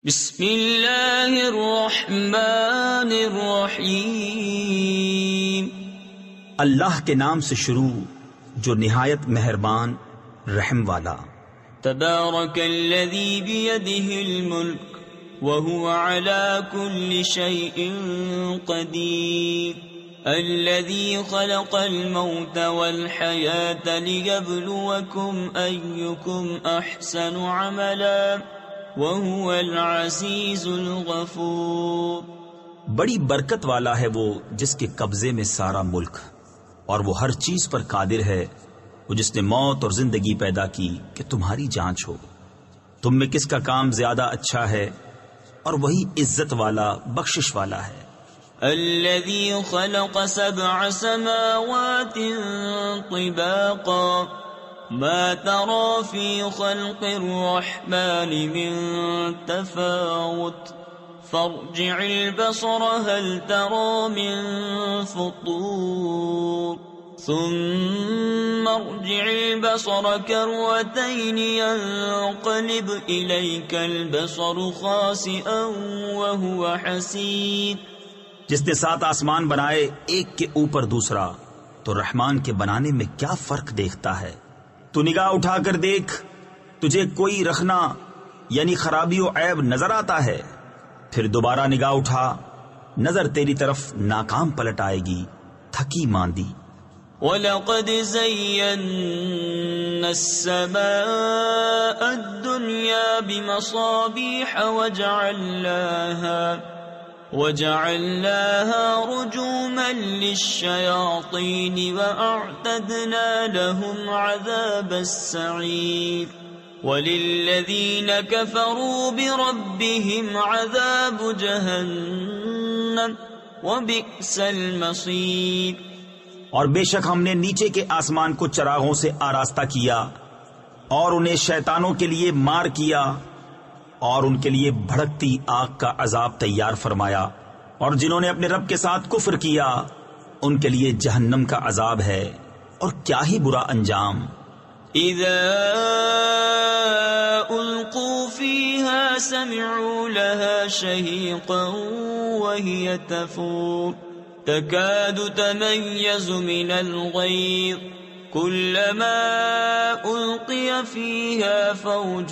بسم اللہ الرحمن الرحیم، اللہ کے نام سے شروع جو نہایت مہربان رحم والا۔ تبارک الذی بیدہ الملک وہو علی کل شیء قدیر، الذی خلق الموت والحیاة لیبلوکم ایکم احسن عملا وَهُوَ الْعَزِيزُ الْغَفُورُ۔ بڑی برکت والا ہے وہ جس کے قبضے میں سارا ملک، اور وہ ہر چیز پر قادر ہے، وہ جس نے موت اور زندگی پیدا کی کہ تمہاری جانچ ہو تم میں کس کا کام زیادہ اچھا ہے، اور وہی عزت والا بخشش والا ہے۔ الذي خلق 7 سماوات طباقا ما ترى في خلق الرحمن من تفاوت فارجع البصر هل ترى من فطور ثم ارجع البصر كرتين ينقلب إليك البصر خاسئا وهو حسير۔ جس نے 7 آسمان بنائے ایک کے اوپر دوسرا، تو رحمان کے بنانے میں کیا فرق دیکھتا ہے؟ تو نگاہ اٹھا کر دیکھ، تجھے کوئی رکھنا یعنی خرابی و عیب نظر آتا ہے؟ پھر دوبارہ نگاہ اٹھا، نظر تیری طرف ناکام پلٹ آئے گی، تھکی ماندی۔ وَلَقَدْ زَيَّنَّا السَّمَاءَ الدُّنْيَا بِمَصَابِيحَ وَجَعَلْنَاهَا رُجُومًا لِلشَّيَاطِينِ وَأَعْتَدْنَا لَهُمْ عَذَابَ السَّعِيرِ وَلِلَّذِينَ كَفَرُوا بِرَبِّهِمْ عَذَابُ جَهَنَّمَ وَبِئْسَ الْمَصِيرُ۔ اور بے شک ہم نے نیچے کے آسمان کو چراغوں سے آراستہ کیا اور انہیں شیطانوں کے لیے مار کیا، اور ان کے لیے بھڑکتی آگ کا عذاب تیار فرمایا، اور جنہوں نے اپنے رب کے ساتھ کفر کیا ان کے لیے جہنم کا عذاب ہے، اور کیا ہی برا انجام۔ اذا القوا فيها سمعوا لها شهيقا وهي تفور تكاد تميز من الغيظ كلما ألقي فيها فوج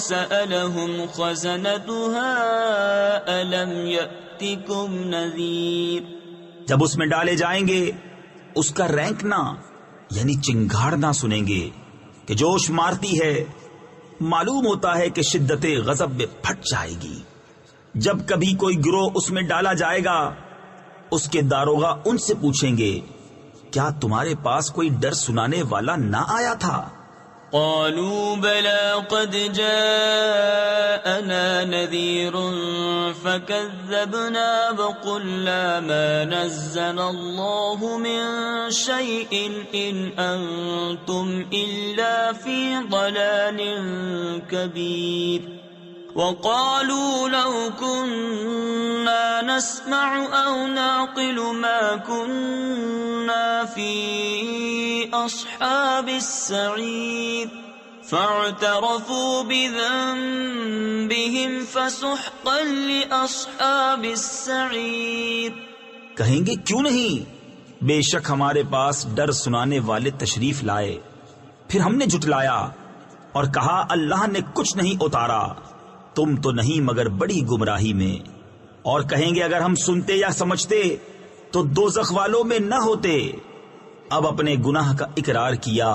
سألهم خزنتها ألم يأتكم نذير۔ جب اس میں ڈالے جائیں گے اس کا رینکنا یعنی چنگھاڑنا سنیں گے کہ جوش مارتی ہے، معلوم ہوتا ہے کہ شدت غضب میں پھٹ جائے گی۔ جب کبھی کوئی گروہ اس میں ڈالا جائے گا اس کے داروغہ ان سے پوچھیں گے کیا تمہارے پاس کوئی ڈر سنانے والا نہ آیا تھا؟ قالوا بلى قد جاءنا نذير فكذبنا وقلنا ما نزل الله من شيء إن أنتم إلا في ضلال كبير وقالوا لو كنا نسمع أو نعقل ما كنا في أصحاب السعير فاعترفوا بذنبهم فسحقا لأصحاب السعير۔ کہیں گے کیوں نہیں، بے شک ہمارے پاس ڈر سنانے والے تشریف لائے، پھر ہم نے جھٹلایا اور کہا اللہ نے کچھ نہیں اتارا، تم تو نہیں مگر بڑی گمراہی میں۔ اور کہیں گے اگر ہم سنتے یا سمجھتے تو دوزخ والوں میں نہ ہوتے۔ اب اپنے گناہ کا اقرار کیا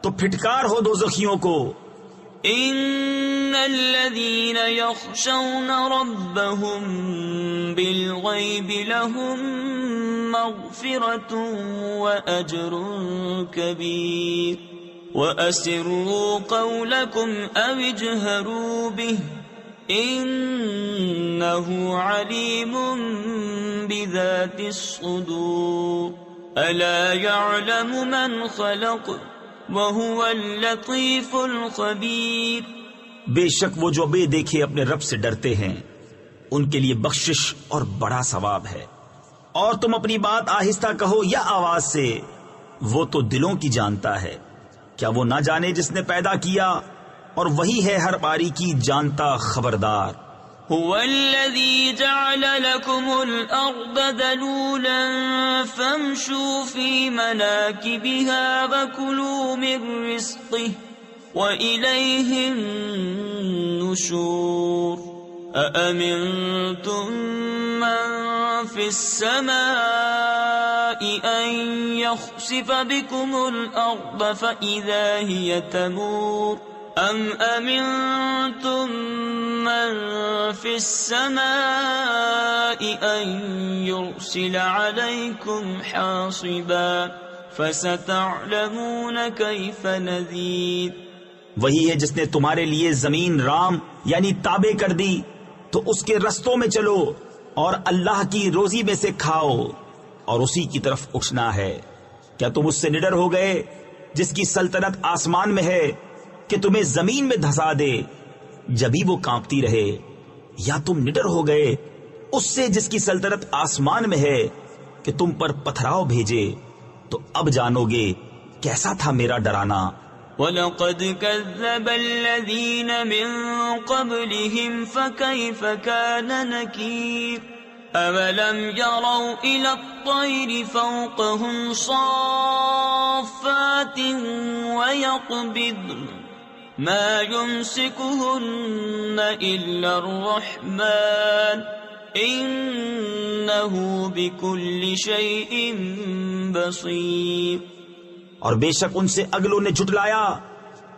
تو پھٹکار ہو دوزخیوں کو۔ ان الذين يخشون ربهم بالغيب لهم مغفرة واجر كبير واسروا قولكم او اجهروا به انه عليم بذات الصدور الا يعلم من خلق وهو اللطيف الخبير۔ بے شک وہ جو بے دیکھے اپنے رب سے ڈرتے ہیں ان کے لیے بخشش اور بڑا ثواب ہے۔ اور تم اپنی بات آہستہ کہو یا آواز سے، وہ تو دلوں کی جانتا ہے، کیا وہ نہ جانے جس نے پیدا کیا، اور وہی ہے ہر باری کی جانتا خبردار۔ هو الذي جعل لكم الأرض ذلولا فامشوا في مناكبها وكلوا من رزقه وإليه النشور أأمنتم من في السماء أن يخسف بكم الأرض فإذا هي تمور أم أمنتم من في السماء أن يرسل عليكم حاصبا فستعلمون كيف نذير۔ وہی ہے جس نے تمہارے لیے زمین رام یعنی تابع کر دی، تو اس کے رستوں میں چلو اور اللہ کی روزی میں سے کھاؤ اور اسی کی طرف اٹھنا ہے۔ کیا تم اس سے نڈر ہو گئے جس کی سلطنت آسمان میں ہے کہ تمہیں زمین میں دھسا دے جبھی وہ کانپتی رہے، یا تم نڈر ہو گئے اس سے جس کی سلطنت آسمان میں ہے کہ تم پر پتھراؤ بھیجے؟ تو اب جانو گے کیسا تھا میرا ڈرانا۔ وَلَقَدْ كَذَّبَ الَّذِينَ مِن قَبْلِهِمْ فَكَيْفَ كَانَ نَكِيرِ أَوَلَمْ يَرَوْا إِلَى الطَّيْرِ فَوْقَهُمْ صَافَّاتٍ وَيَقْبِضْنَ مَا يُمْسِكُهُنَّ إِلَّا الرَّحْمَنُ إِنَّهُ بِكُلِّ شَيْءٍ بَصِيرٌ۔ اور بے شک ان سے اگلوں نے جھٹلایا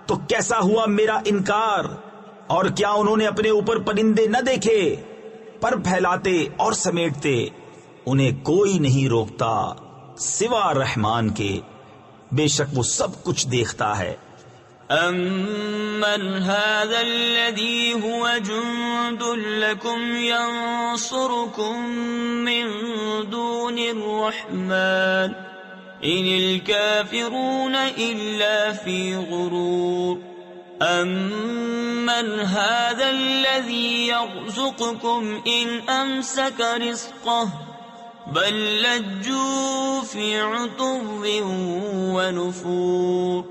تو کیسا ہوا میرا انکار، اور کیا انہوں نے اپنے اوپر پرندے نہ دیکھے، پر پھیلاتے اور سمیٹتے، انہیں کوئی نہیں روکتا سوا رحمان کے، بے شک وہ سب کچھ دیکھتا ہے۔ أَمَّنْ هَذَا الَّذِي هُوَ جُنْدٌ لَكُمْ يَنصُرُكُمْ مِنْ دُونِ الرَّحْمَنِ إِنِ الْكَافِرُونَ إِلَّا فِي غُرُورٍ أَمَّنْ هَذَا الَّذِي يَرْزُقُكُمْ إِنْ أَمْسَكَ رِزْقَهُ بَلْ لَجُّوا فِي عُتُوٍّ وَنُفُورٍ۔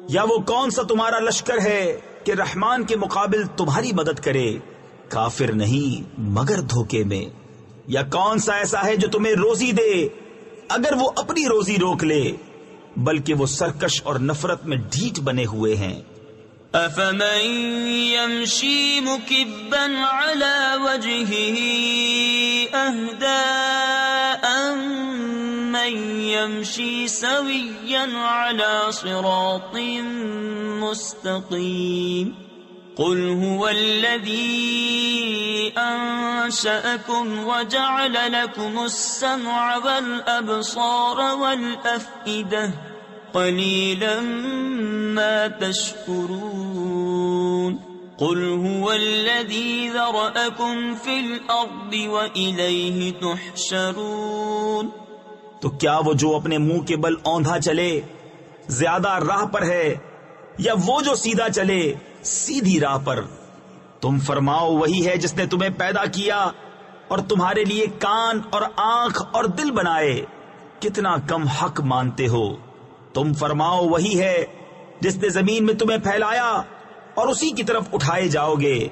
یا وہ کون سا تمہارا لشکر ہے کہ رحمان کے مقابل تمہاری مدد کرے؟ کافر نہیں مگر دھوکے میں۔ یا کون سا ایسا ہے جو تمہیں روزی دے اگر وہ اپنی روزی روک لے، بلکہ وہ سرکش اور نفرت میں ڈھیٹ بنے ہوئے ہیں۔ أَفَمَن يَمْشِي مُكِبًّا عَلَى وَجْهِهِ أَهْدَىٰ أَمَّن يَمْشِي سَوِيًّا عَلَى صِرَاطٍ مُّسْتَقِيمٍ قُلْ هُوَ الَّذِي أَنشَأَكُمْ وَجَعَلَ لَكُمُ السَّمْعَ وَالْأَبْصَارَ وَالْأَفْئِدَةَ قَلِيلًا مَا تَشْكُرُونَ قُلْ هُوَ الَّذِي ذَرَأَكُمْ فِي الْأَرْضِ وَإِلَيْهِ تُحْشَرُونَ۔ تو کیا وہ جو اپنے منہ کے بل اوندھا چلے زیادہ راہ پر ہے، یا وہ جو سیدھا چلے سیدھی راہ پر؟ تم فرماؤ وہی ہے جس نے تمہیں پیدا کیا اور تمہارے لیے کان اور آنکھ اور دل بنائے، کتنا کم حق مانتے ہو۔ تم فرماؤ وہی ہے جس نے زمین میں تمہیں پھیلایا اور اسی کی طرف اٹھائے جاؤ گے۔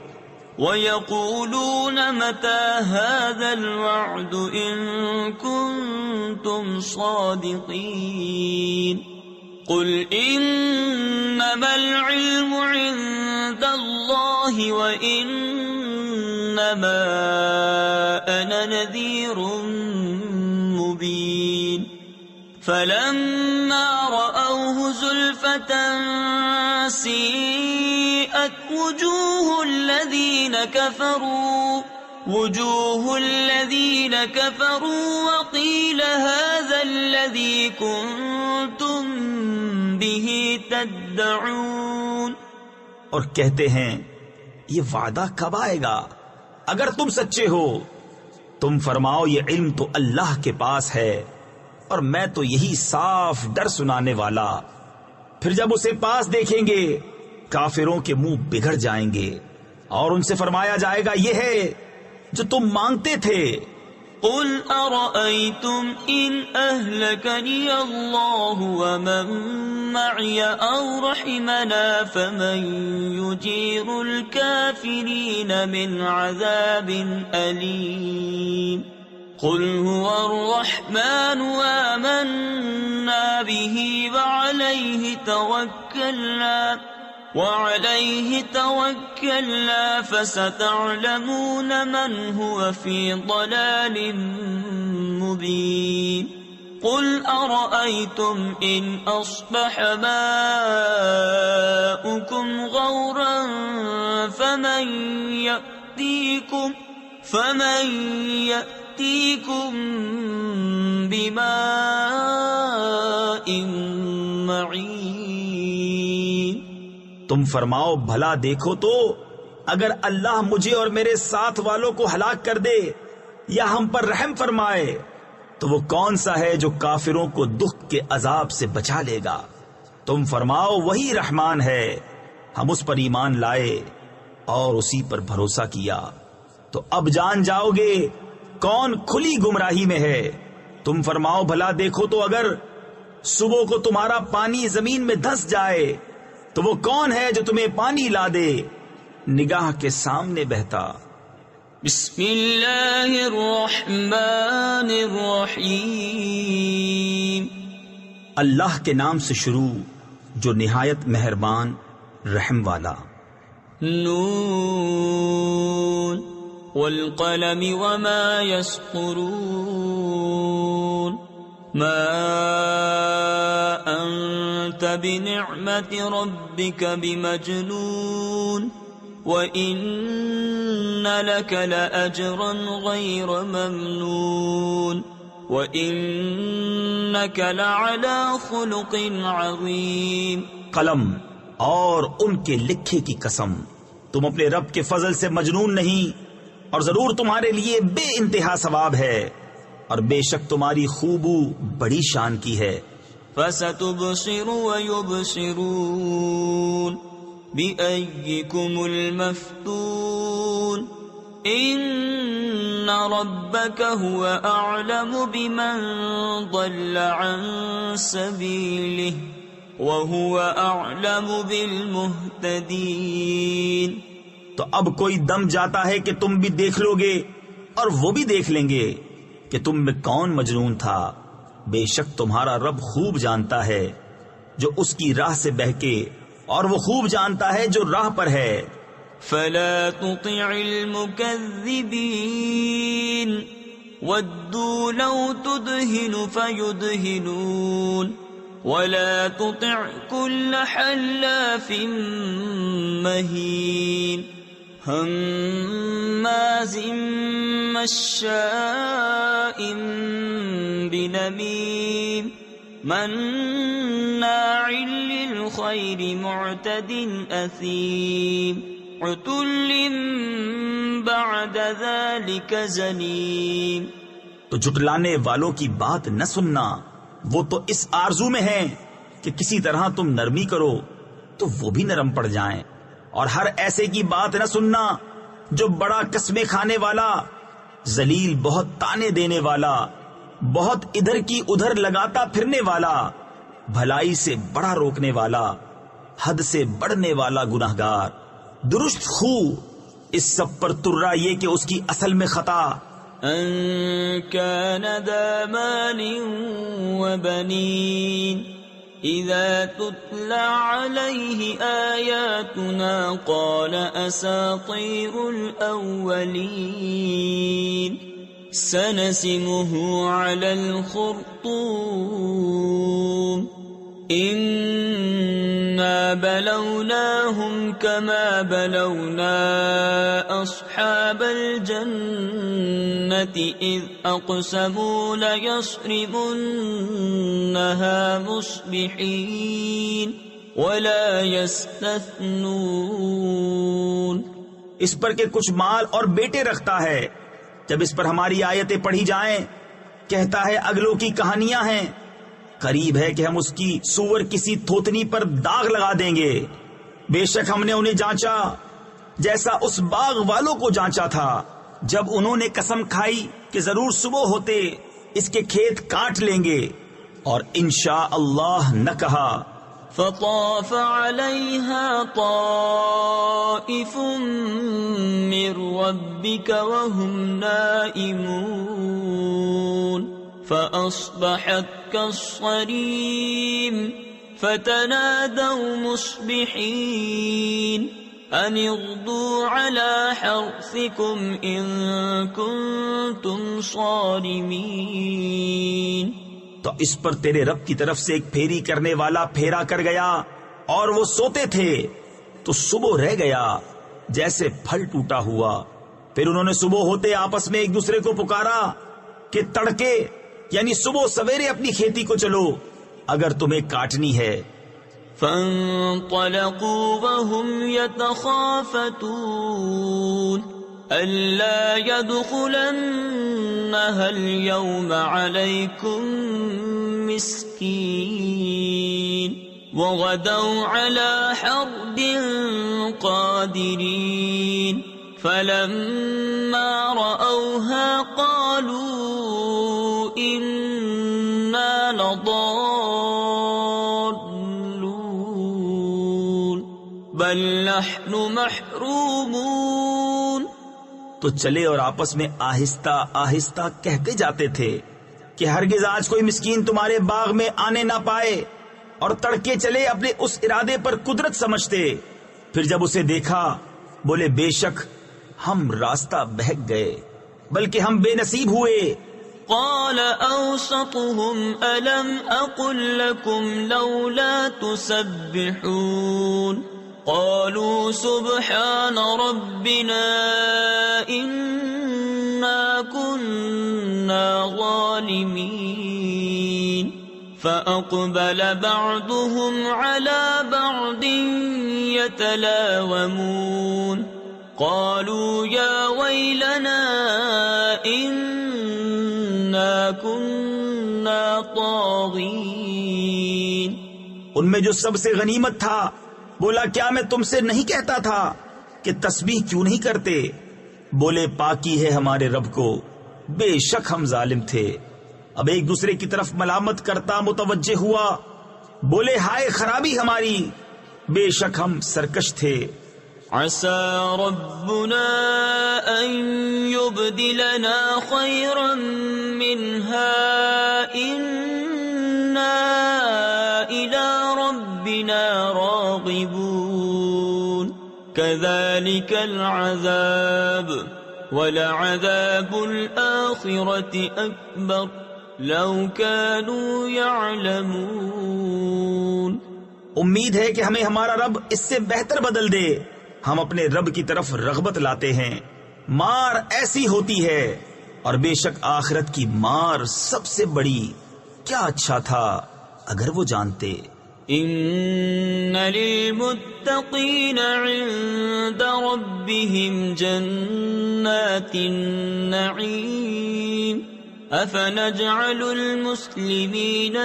وَيَقُولُونَ مَتَى هَذَا الْوَعْدُ إِن كُنتُمْ صَادِقِينَ قُلْ إِنَّمَا الْعِلْمُ عِندَ اللَّهِ وَإِنَّمَا أَنَا نَذِيرٌ مُبِينٌ فَلَمَّا رَأَوْهُ زُلْفَةً سِيئَتْ وُجُوهُ الَّذِينَ كَفَرُوا وَقِيلَ هَذَا الَّذِي كُنتُم بِهِ تَدَّعُونَ۔ اور کہتے ہیں یہ وعدہ کب آئے گا اگر تم سچے ہو؟ تم فرماؤ یہ علم تو اللہ کے پاس ہے اور میں تو یہی صاف ڈر سنانے والا۔ پھر جب اسے پاس دیکھیں گے کافروں کے منہ بگڑ جائیں گے، اور ان سے فرمایا جائے گا یہ ہے جو تم مانگتے تھے۔ قل أرأيتم إن أهلكني الله ومن معي أو رحمنا فمن يجير الكافرين من عذاب أليم قل هو الرحمن آمنا به وعليه توكلنا فستعلمون من هو في ضلال مبين قل أرأيتم إن أصبح ماؤكم غورا فمن يأتيكم بماء معين تم فرماؤ بھلا دیکھو تو اگر اللہ مجھے اور میرے ساتھ والوں کو ہلاک کر دے یا ہم پر رحم فرمائے تو وہ کون سا ہے جو کافروں کو دکھ کے عذاب سے بچا لے گا؟ تم فرماؤ وہی رحمان ہے، ہم اس پر ایمان لائے اور اسی پر بھروسہ کیا، تو اب جان جاؤ گے کون کھلی گمراہی میں ہے۔ تم فرماؤ بھلا دیکھو تو اگر صبح کو تمہارا پانی زمین میں دھس جائے تو وہ کون ہے جو تمہیں پانی لا دے نگاہ کے سامنے بہتا؟ بسم اللہ الرحمن الرحیم، اللہ کے نام سے شروع جو نہایت مہربان رحم والا۔ نون والقلم وما يسطرون ما أنت بنعمة ربك بمجنون وإن لك لأجرا غير ممنون وإنك لعلى خلق عظيم۔ قلم اور ان کے لکھے کی قسم، تم اپنے رب کے فضل سے مجنون نہیں، اور ضرور تمہارے لیے بے انتہا ثواب ہے، اور بے شک تمہاری خوبو بڑی شان کی ہے۔ فَسَتُبْصِرُ وَيُبْصِرُونَ بِأَيِّكُمُ الْمَفْتُونُ إِنَّ رَبَّكَ هُوَ أَعْلَمُ بِمَنْ ضَلَّ عَنْ سَبِيلِهِ وَهُوَ أَعْلَمُ بِالْمُهْتَدِينَ۔ تو اب کوئی دم جاتا ہے کہ تم بھی دیکھ لو گے اور وہ بھی دیکھ لیں گے کہ تم میں کون مجنون تھا، بے شک تمہارا رب خوب جانتا ہے جو اس کی راہ سے بہکے، اور وہ خوب جانتا ہے جو راہ پر ہے۔ فلا تطع المكذبين ودوا لو تدهن فيدهنون ولا تطع كل حلاف مهين هماز مشاء بنميم مناع للخير معتد أثيم عتل بعد ذلك زنيم۔ تو جھٹلانے والوں کی بات نہ سننا، وہ تو اس آرزو میں ہیں کہ کسی طرح تم نرمی کرو تو وہ بھی نرم پڑ جائیں، اور ہر ایسے کی بات نہ سننا جو بڑا قسمیں کھانے والا، ذلیل بہت تانے دینے والا، بہت ادھر کی ادھر لگاتا پھرنے والا، بھلائی سے بڑا روکنے والا، حد سے بڑھنے والا گناہگار، درست خو، اس سب پر ترا یہ کہ اس کی اصل میں خطا۔ ان كان ذا مال وبنين اذا تتلى عليه آياتنا قال اساطير الاولين سنسمه على الخرطوم إنا بلوناهم كما بلونا أصحاب الجنة إذ أقسموا ليصرمنها مصبحين ولا يستثنون۔ اس پر کہ کچھ مال اور بیٹے رکھتا ہے، جب اس پر ہماری آیتیں پڑھی جائیں کہتا ہے اگلوں کی کہانیاں ہیں، قریب ہے کہ ہم اس کی سور کسی تھوتنی پر داغ لگا دیں گے۔ بے شک ہم نے انہیں جانچا جیسا اس باغ والوں کو جانچا تھا جب انہوں نے قسم کھائی کہ ضرور صبح ہوتے اس کے کھیت کاٹ لیں گے اور انشاء اللہ نہ کہا، فطاف عليها طائف من ربك وهم نائمون فأصبحت كالصريم فتنادوا مصبحين أن اغدوا على حرثكم إن كنتم صارمين۔ تو اس پر تیرے رب کی طرف سے ایک پھیری کرنے والا پھیرا کر گیا اور وہ سوتے تھے تو صبح رہ گیا جیسے پھل ٹوٹا ہوا۔ پھر انہوں نے صبح ہوتے آپس میں ایک دوسرے کو پکارا کہ تڑکے یعنی صبح سویرے اپنی کھیتی کو چلو اگر تمہیں کاٹنی ہے۔ فانطلقوا وهم يتخافتون ألا يدخلنها اليوم عليكم مسكين وغدوا على حرد قادرين فلما رأوها قالوا إنا لضالون بل نحن محرومون۔ تو چلے اور آپس میں آہستہ آہستہ کہتے جاتے تھے کہ ہرگز آج کوئی مسکین تمہارے باغ میں آنے نہ پائے، اور تڑکے چلے اپنے اس ارادے پر قدرت سمجھتے۔ پھر جب اسے دیکھا بولے بے شک ہم راستہ بہک گئے بلکہ ہم بے نصیب ہوئے۔ قال اوسطهم الم اقل لكم لولا تسبحون قالوا سبحان ربنا إنا كنا ظالمين فأقبل بعضهم على بعض يتلاومون قالوا يا ويلنا إنا كنا طاغين۔ ان میں جو سب سے غنیمت تھا بولا کیا میں تم سے نہیں کہتا تھا کہ تسبیح کیوں نہیں کرتے؟ بولے پاکی ہے ہمارے رب کو، بے شک ہم ظالم تھے۔ اب ایک دوسرے کی طرف ملامت کرتا متوجہ ہوا، بولے ہائے خرابی ہماری، بے شک ہم سرکش تھے۔ عسى ربنا أن يبدلنا خيرا منها إنا إلى ربنا راغبون كذلك العذاب ولعذاب الآخرة أكبر لو كانوا يعلمون۔ امید ہے کہ ہمیں ہمارا رب اس سے بہتر بدل دے، ہم اپنے رب کی طرف رغبت لاتے ہیں، مار ایسی ہوتی ہے، اور بے شک آخرت کی مار سب سے بڑی، کیا اچھا تھا اگر وہ جانتے۔ ان للمتقین عند ربهم جنات النعیم افنجعل المسلمین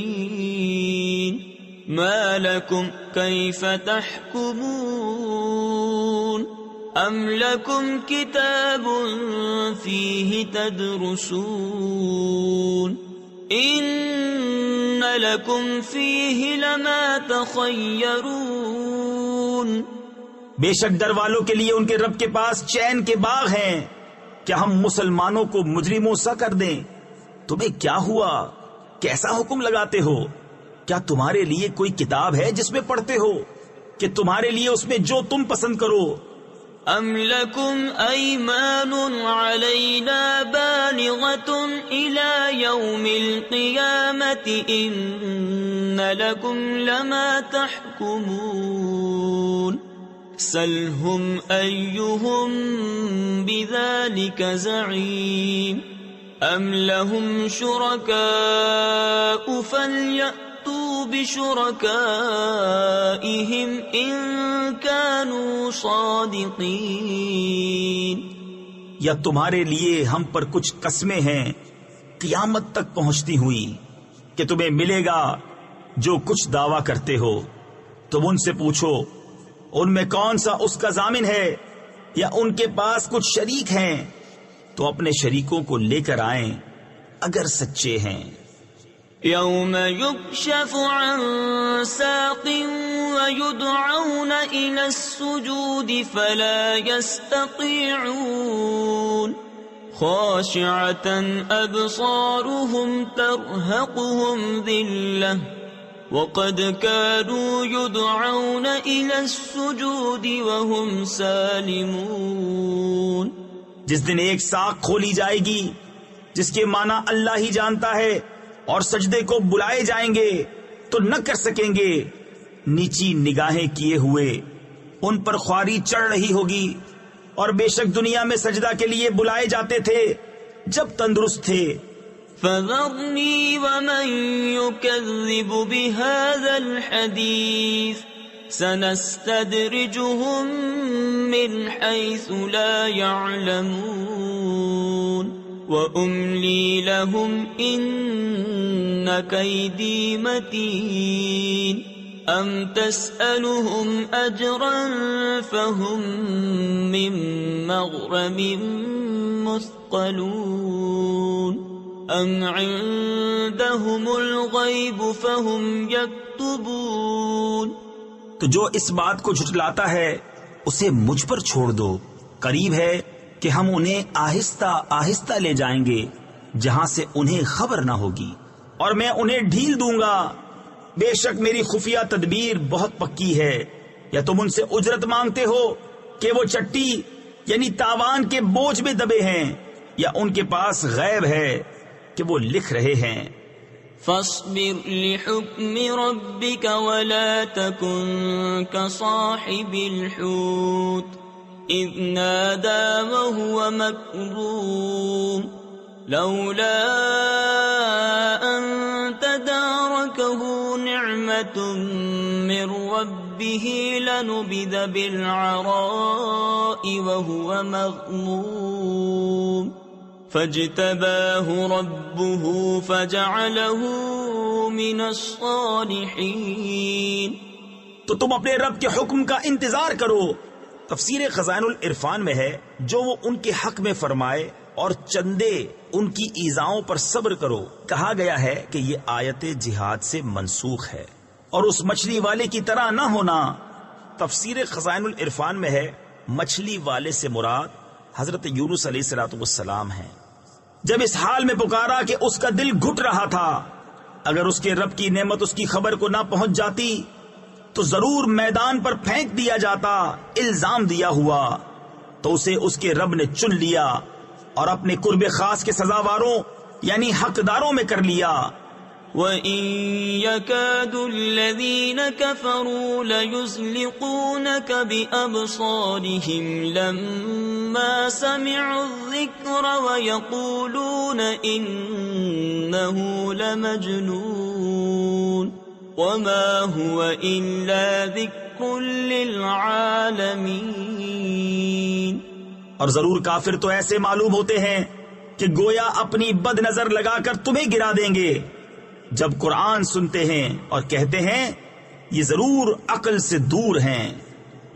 كالمجرمین ما لكم كيف تحكمون ام لكم كتاب فيه تدرسون ان لكم فيه لما تخيرون۔ بے شک در والوں کے لیے ان کے رب کے پاس چین کے باغ ہیں، کیا ہم مسلمانوں کو مجرموں سا کر دیں؟ تمہیں کیا ہوا، کیسا حکم لگاتے ہو؟ کیا تمہارے لیے کوئی کتاب ہے جس میں پڑھتے ہو کہ تمہارے لیے اس میں جو تم پسند کرو؟ ام لکم ایمان علینا بالغۃ الی یوم القیامۃ ان لکم لما تحکمون سلہم ایہم بذلک زعیم ام لہم شرکاء فلیأتوا بشرکائہم ان کانوا صادقین۔ یا تمہارے لیے ہم پر کچھ قسمیں ہیں قیامت تک پہنچتی ہوئی کہ تمہیں ملے گا جو کچھ دعویٰ کرتے ہو؟ تم ان سے پوچھو ان میں کون سا اس کا ضامن ہے یا ان کے پاس کچھ شریک ہیں تو اپنے شریکوں کو لے کر آئیں اگر سچے ہیں۔ يوم يكشف عن ساق ويدعون إلى السجود فلا يستطيعون خاشعة أبصارهم ترهقهم ذلة وقد كانوا يدعون إلى السجود وهم سالمون۔ جس دن ایک ساق کھولی جائے گی جس کے معنی اللہ ہی جانتا ہے، اور سجدے کو بلائے جائیں گے تو نہ کر سکیں گے، نیچی نگاہیں کیے ہوئے ان پر خواری چڑھ رہی ہوگی، اور بے شک دنیا میں سجدہ کے لیے بلائے جاتے تھے جب تندرست تھے۔ فذرنی ومن يكذب بهذا الحديث سنستدرجهم من حيث لا يعلمون وأملي لهم إن كيدي متين أم تسألهم أجرا فهم من مغرم مثقلون أم عندهم الغيب فهم يكتبون۔ تو جو اس بات کو جھٹلاتا ہے اسے مجھ پر چھوڑ دو، قریب ہے کہ ہم انہیں آہستہ آہستہ لے جائیں گے جہاں سے انہیں خبر نہ ہوگی، اور میں انہیں ڈھیل دوں گا۔ بے شک میری خفیہ تدبیر بہت پکی ہے۔ یا تم ان سے اجرت مانگتے ہو کہ وہ چٹی یعنی تاوان کے بوجھ میں دبے ہیں، یا ان کے پاس غیب ہے کہ وہ لکھ رہے ہیں۔ فاصبر لحكم ربك ولا تكن كصاحب الحوت إذ نادى وهو مكظوم لولا أن تداركه نعمة من ربه لنبذ بالعراء وهو مغموم فاجتباه ربه فجعله من الصالحين۔ تو تم اپنے رب کے حکم کا انتظار کرو۔ تفسیر خزائن العرفان میں ہے جو وہ ان کے حق میں فرمائے اور چندے ان کی ایذاؤں پر صبر کرو۔ کہا گیا ہے کہ یہ آیت جہاد سے منسوخ ہے اور اس مچھلی والے کی طرح نہ ہونا۔ تفسیر خزائن العرفان میں ہے مچھلی والے سے مراد حضرت یونس علیہ السلام ہیں۔ جب اس حال میں پکارا کہ اس کا دل گھٹ رہا تھا، اگر اس کے رب کی نعمت اس کی خبر کو نہ پہنچ جاتی تو ضرور میدان پر پھینک دیا جاتا۔ الزام دیا ہوا تو اسے اس کے رب نے چن لیا اور اپنے قرب خاص کے سزاواروں یعنی حقداروں میں کر لیا۔ وَإِن يَكَادُ الَّذِينَ كَفَرُوا لَيُزْلِقُونَكَ بِأَبْصَارِهِمْ لَمَّا سَمِعُوا الذِّكْرَ وَيَقُولُونَ إِنَّهُ لَمَجْنُونٌ وَمَا هُوَ إِلَّا ذِكْرٌ لِّلْعَالَمِينَ۔ اور ضرور کافر تو ایسے معلوم ہوتے ہیں کہ گویا اپنی بد نظر لگا کر تمہیں گرا دیں گے جب قرآن سنتے ہیں اور کہتے ہیں یہ ضرور عقل سے دور ہیں،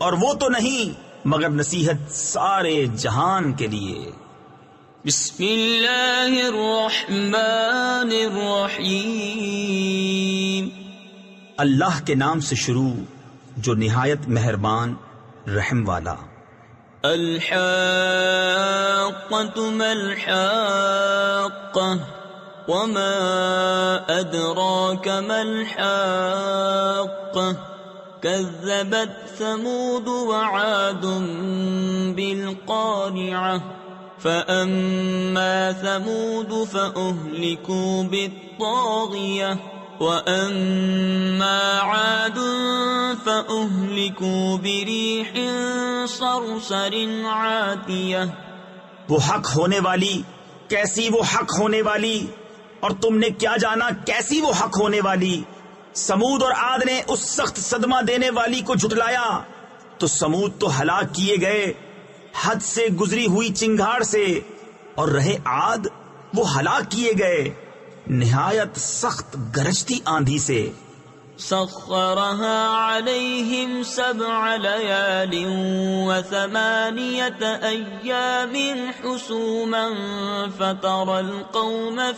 اور وہ تو نہیں مگر نصیحت سارے جہان کے لیے۔ بسم اللہ الرحمن الرحیم۔ اللہ کے نام سے شروع جو نہایت مہربان رحم والا۔ الحاقۃ ما الحاقۃ وما أدراك ما الحاقة كذبت ثمود وعاد بالقارعة فأما ثمود فأهلكوا بالطاغية وأما عاد فأهلكوا بريح صرصر عاتية۔ وہ حق ہونے والی کیسی وہ حق ہونے والی، اور تم نے کیا جانا کیسی وہ حق ہونے والی۔ سمود اور عاد نے اس سخت صدمہ دینے والی کو جھٹلایا تو سمود تو ہلاک کیے گئے حد سے گزری ہوئی چنگھاڑ سے، اور رہے عاد وہ ہلاک کیے گئے نہایت سخت گرجتی آندھی سے۔ سخرها عليهم 7 ليال و8 أيام حسوما فترى القوم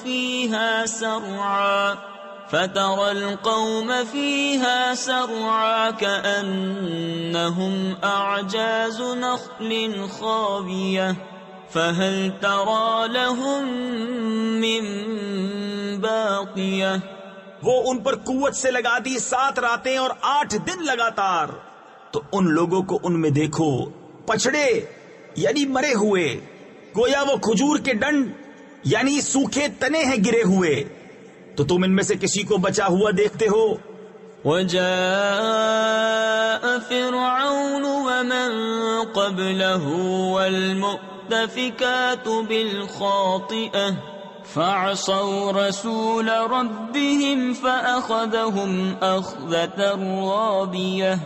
فيها سرعا كأنهم أعجاز نخل خاوية فهل ترى لهم من باقية. وہ ان پر قوت سے لگا دی 7 راتیں اور 8 دن لگاتار، تو ان لوگوں کو ان میں دیکھو پچھڑے یعنی مرے ہوئے، گویا وہ کھجور کے ڈنڈ یعنی سوکھے تنے ہیں گرے ہوئے، تو تم ان میں سے کسی کو بچا ہوا دیکھتے ہو. وجاء فرعون ومن قبله والمؤتفكات بالخاطئة فعصوا رسول ربهم فأخذهم أخذة رابية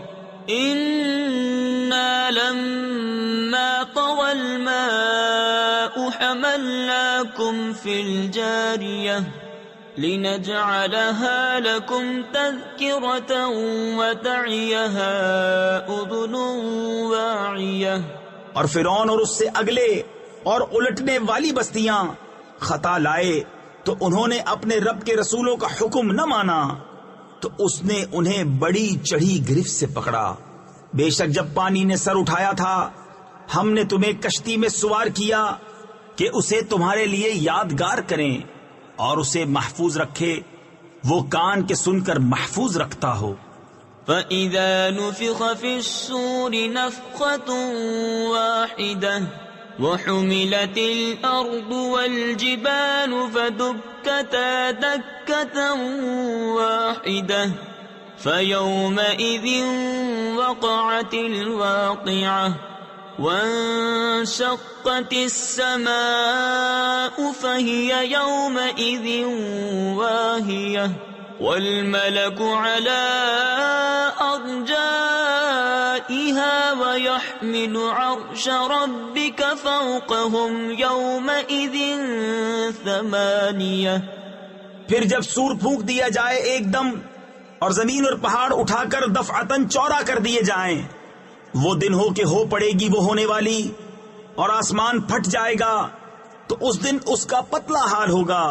إنا لما طغى الماء حملناكم في الجارية لنجعلها لكم تذكرة وتعيها أذن واعية. اور فرعون اور اس سے اگلے اور الٹنے والی بستیاں خطا لائے تو انہوں نے اپنے رب کے رسولوں کا حکم نہ مانا، تو اس نے انہیں بڑی چڑھی گرفت سے پکڑا. بے شک جب پانی نے سر اٹھایا تھا ہم نے تمہیں کشتی میں سوار کیا کہ اسے تمہارے لیے یادگار کریں اور اسے محفوظ رکھے، وہ کان کے سن کر محفوظ رکھتا ہو. فَإِذَا نُفِخَ فِي الصُّورِ نَفْخَةٌ وَاحِدَةٌ وَحُمِلَتِ الْأَرْضُ وَالْجِبَالُ فَدُكَّتَا دَكَّةً وَاحِدَةً فَيَوْمَئِذٍ وَقَعَتِ الْوَاقِعَةُ وَانشَقَّتِ السَّمَاءُ فَهِيَ يَوْمَئِذٍ وَاهِيَةٌ وَالْمَلَكُ عَلَى أَرْجَائِهَا وَيَحْمِلُ عَرْشَ رَبِّكَ فَوْقَهُمْ يَوْمَئِذٍ 8. پھر جب سور پھونک دیا جائے ایک دم اور زمین اور پہاڑ اٹھا کر دفعتاً چورا کر دیے جائیں، وہ دن ہو کہ ہو پڑے گی وہ ہونے والی، اور آسمان پھٹ جائے گا، تو اس دن اس کا پتلا حال ہوگا،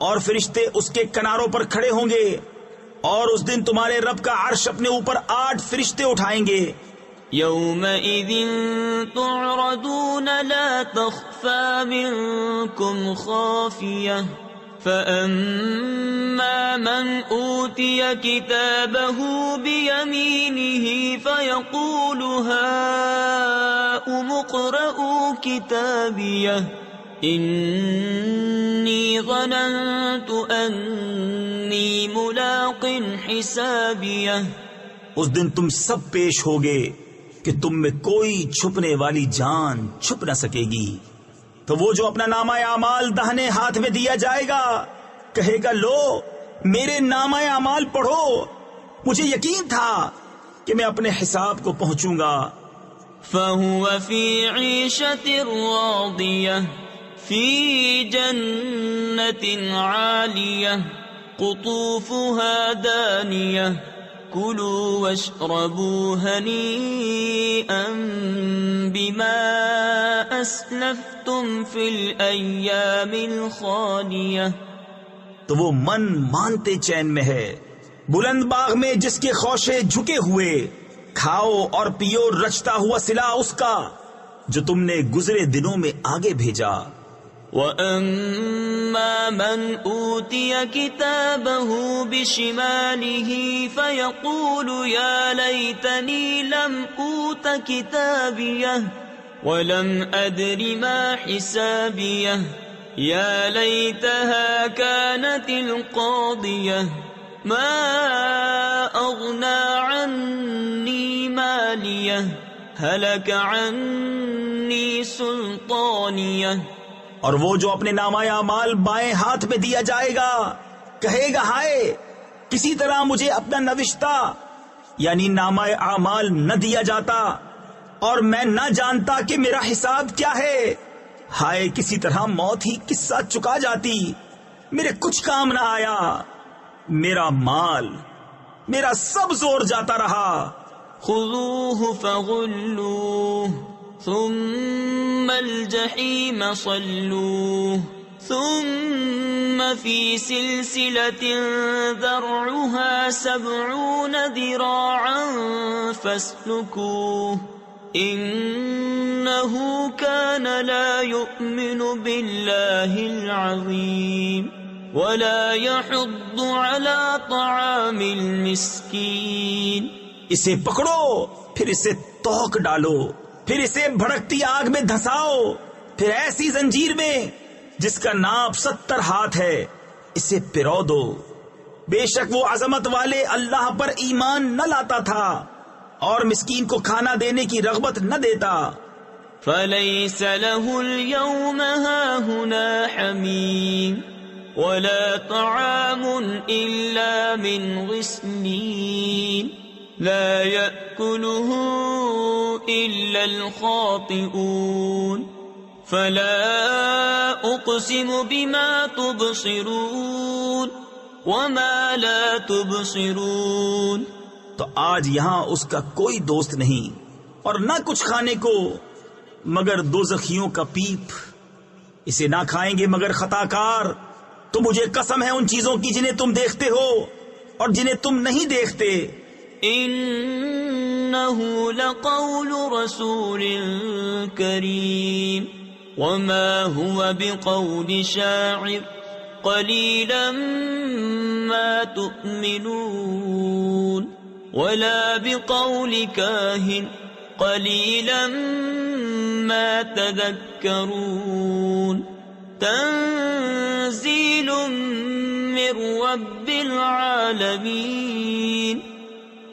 اور فرشتے اس کے کناروں پر کھڑے ہوں گے، اور اس دن تمہارے رب کا عرش اپنے اوپر 8 فرشتے اٹھائیں گے. يومئذ تعرضون لا تخفى منكم خافية فأما من أوتي كتابه بيمينه فيقول هاؤم اقرءوا كتابيه إني ظننت أني ملاق حسابيه. اس دن تم سب پیش ہوگے کہ تم میں کوئی چھپنے والی جان چھپ نہ سکے گی. تو وہ جو اپنا نامہ اعمال دہنے ہاتھ میں دیا جائے گا کہے گا لو میرے نامہ اعمال پڑھو، مجھے یقین تھا کہ میں اپنے حساب کو پہنچوں گا. فهو في عيشة راضية في جنة عالية قطوفها دانية كلوا واشربوا هنيئا بما أسلفتم في الأيام الخالية. تو وہ من مانتے چین میں ہے، بلند باغ میں جس کے خوشے جھکے ہوئے، کھاؤ اور پیو رچتا ہوا صلہ اس کا جو تم نے گزرے دنوں میں آگے بھیجا. وَأَمَّا مَنْ أُوتِيَ كِتَابَهُ بِشِمَالِهِ فَيَقُولُ يَا لَيْتَنِي لَمْ أُوتَ كِتَابِيَهْ وَلَمْ أَدْرِ مَا حِسَابِيَهْ يَا لَيْتَهَا كَانَتِ الْقَاضِيَةَ مَا أَغْنَى عَنِّي مَالِيَهْ هَلَكَ عَنِّي سُلْطَانِيَهْ. اور وہ جو اپنے نامہ اعمال بائیں ہاتھ میں دیا جائے گا کہے گا ہائے کسی طرح مجھے اپنا نوشتہ یعنی نامہ اعمال نہ دیا جاتا اور میں نہ جانتا کہ میرا حساب کیا ہے. ہائے کسی طرح موت ہی قصہ چکا جاتی، میرے کچھ کام نہ آیا، میرا مال میرا سب زور جاتا رہا. خذوه فغلوه ثم الجحیم صلوه ثم في سلسلة ذرعها 70 ذراعا فاسلكوه إنه كان لا يؤمن بالله العظيم ولا يحض على طعام المسكين. اسے پکڑو، پھر اسے توق ڈالو، پھر اسے بھڑکتی آگ میں دھساؤ، پھر ایسی زنجیر میں جس کا ناپ 70 ہاتھ ہے اسے پرو دو. بے شک وہ عظمت والے اللہ پر ایمان نہ لاتا تھا اور مسکین کو کھانا دینے کی رغبت نہ دیتا. فليس له اليوم هاهنا حميم ولا طعام إلا من غسلين لا يأكله إلا الخاطئون. فلا أقسم بما تبصرون وما لا تبصرون. تو آج یہاں اس کا کوئی دوست نہیں اور نہ کچھ کھانے کو مگر دوزخیوں کا پیپ. اسے نہ کھائیں گے مگر خطا کار. تو مجھے قسم ہے ان چیزوں کی جنہیں تم دیکھتے ہو اور جنہیں تم نہیں دیکھتے. إنه لقول رسول كريم وما هو بقول شاعر قليلا ما تؤمنون ولا بقول كاهن قليلا ما تذكرون. تنزيل من رب العالمين.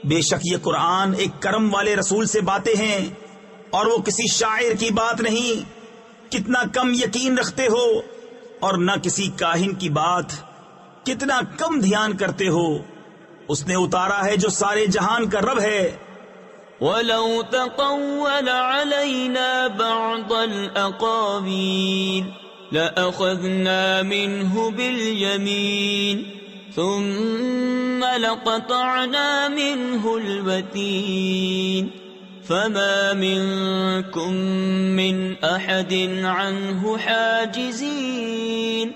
بے شک یہ قرآن ایک کرم والے رسول سے باتیں ہیں اور وہ کسی شاعر کی بات نہیں. کتنا کم یقین رکھتے ہو اور نہ کسی کاہن کی بات. کتنا کم دھیان کرتے ہو. اس نے اتارا ہے جو سارے جہان کا رب ہے. وَلَوْ تَقَوَّلَ عَلَيْنَا بَعْضَ الْأَقَاوِيلِ لَأَخَذْنَا مِنْهُ بِالْيَمِينِ ثُمَّ لَقَطَعْنَا مِنْهُ الْوَتِينَ فَمَا مِنْكُمْ مِنْ أَحَدٍ عَنْهُ حَاجِزِينَ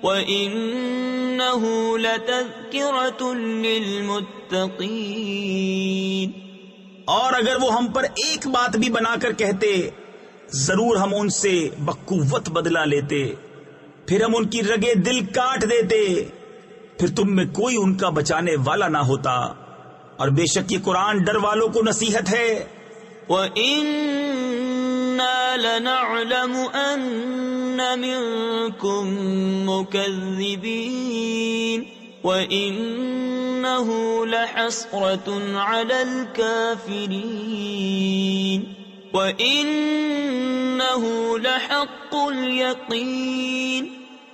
وَإِنَّهُ لَتَذْكِرَةٌ لِلْمُتَّقِينَ. اور اگر وہ ہم پر ایک بات بھی بنا کر کہتے ضرور ہم ان سے بقوت بدلہ لیتے. پھر ہم ان کی رگے دل کاٹ دیتے. پھر تم میں کوئی ان کا بچانے والا نہ ہوتا. اور بے شک یہ قرآن ڈر والوں کو نصیحت ہے. وَإِنَّا لَنَعْلَمُ أَنَّ مِنكُم مُكَذِّبِينَ وَإِنَّهُ لَحَسْرَةٌ عَلَى الْكَافِرِينَ وَإِنَّهُ لَحَقُّ الْيَقِينِ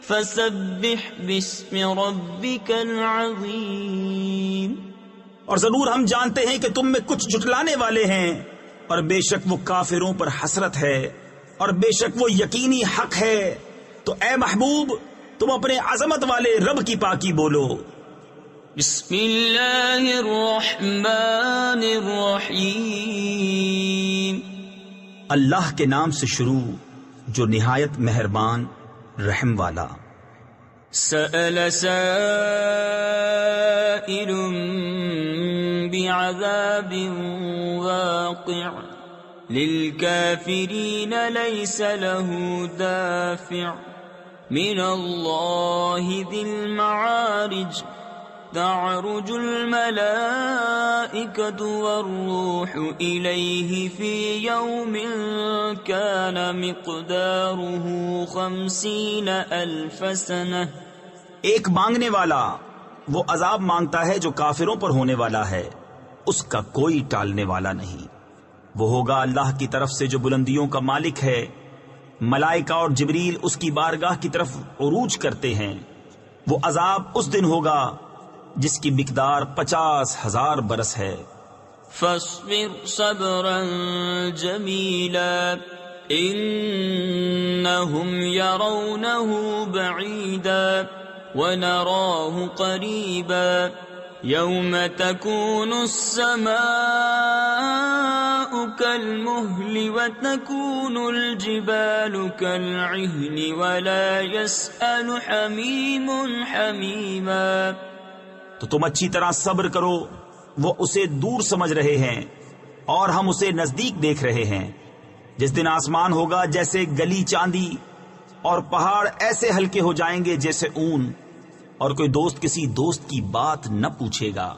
فَسَبِّحْ بِاسْمِ رَبِّكَ الْعَظِيمِ. اور ضرور ہم جانتے ہیں کہ تم میں کچھ جھٹلانے والے ہیں اور بے شک وہ کافروں پر حسرت ہے اور بے شک وہ یقینی حق ہے. تو اے محبوب تم اپنے عظمت والے رب کی پاکی بولو. بسم اللہ الرحمن الرحیم. اللہ کے نام سے شروع جو نہایت مہربان رحم والا. سأل سائل بعذاب واقع للكافرين ليس له دافع من الله ذي المعارج تعرج الملائكة والروح إليه في يوم كان مقداره 50,000 سنة. ایک مانگنے والا وہ عذاب مانگتا ہے جو کافروں پر ہونے والا ہے. اس کا کوئی ٹالنے والا نہیں. وہ ہوگا اللہ کی طرف سے جو بلندیوں کا مالک ہے. ملائکہ اور جبریل اس کی بارگاہ کی طرف عروج کرتے ہیں. وہ عذاب اس دن ہوگا جس کی مقدار 50,000 برس ہے. فاصبر صبرا جمیلا انہم یرونہ بعیدا ونراہ قریبا يوم تكون السماء كالمهل وتكون الجبال كالعهن ولا يسأل حميم حميما. تو تم اچھی طرح صبر کرو، وہ اسے دور سمجھ رہے ہیں اور ہم اسے نزدیک دیکھ رہے ہیں. جس دن آسمان ہوگا جیسے گلی چاندی، اور پہاڑ ایسے ہلکے ہو جائیں گے جیسے اون، اور کوئی دوست کسی دوست کی بات نہ پوچھے گا.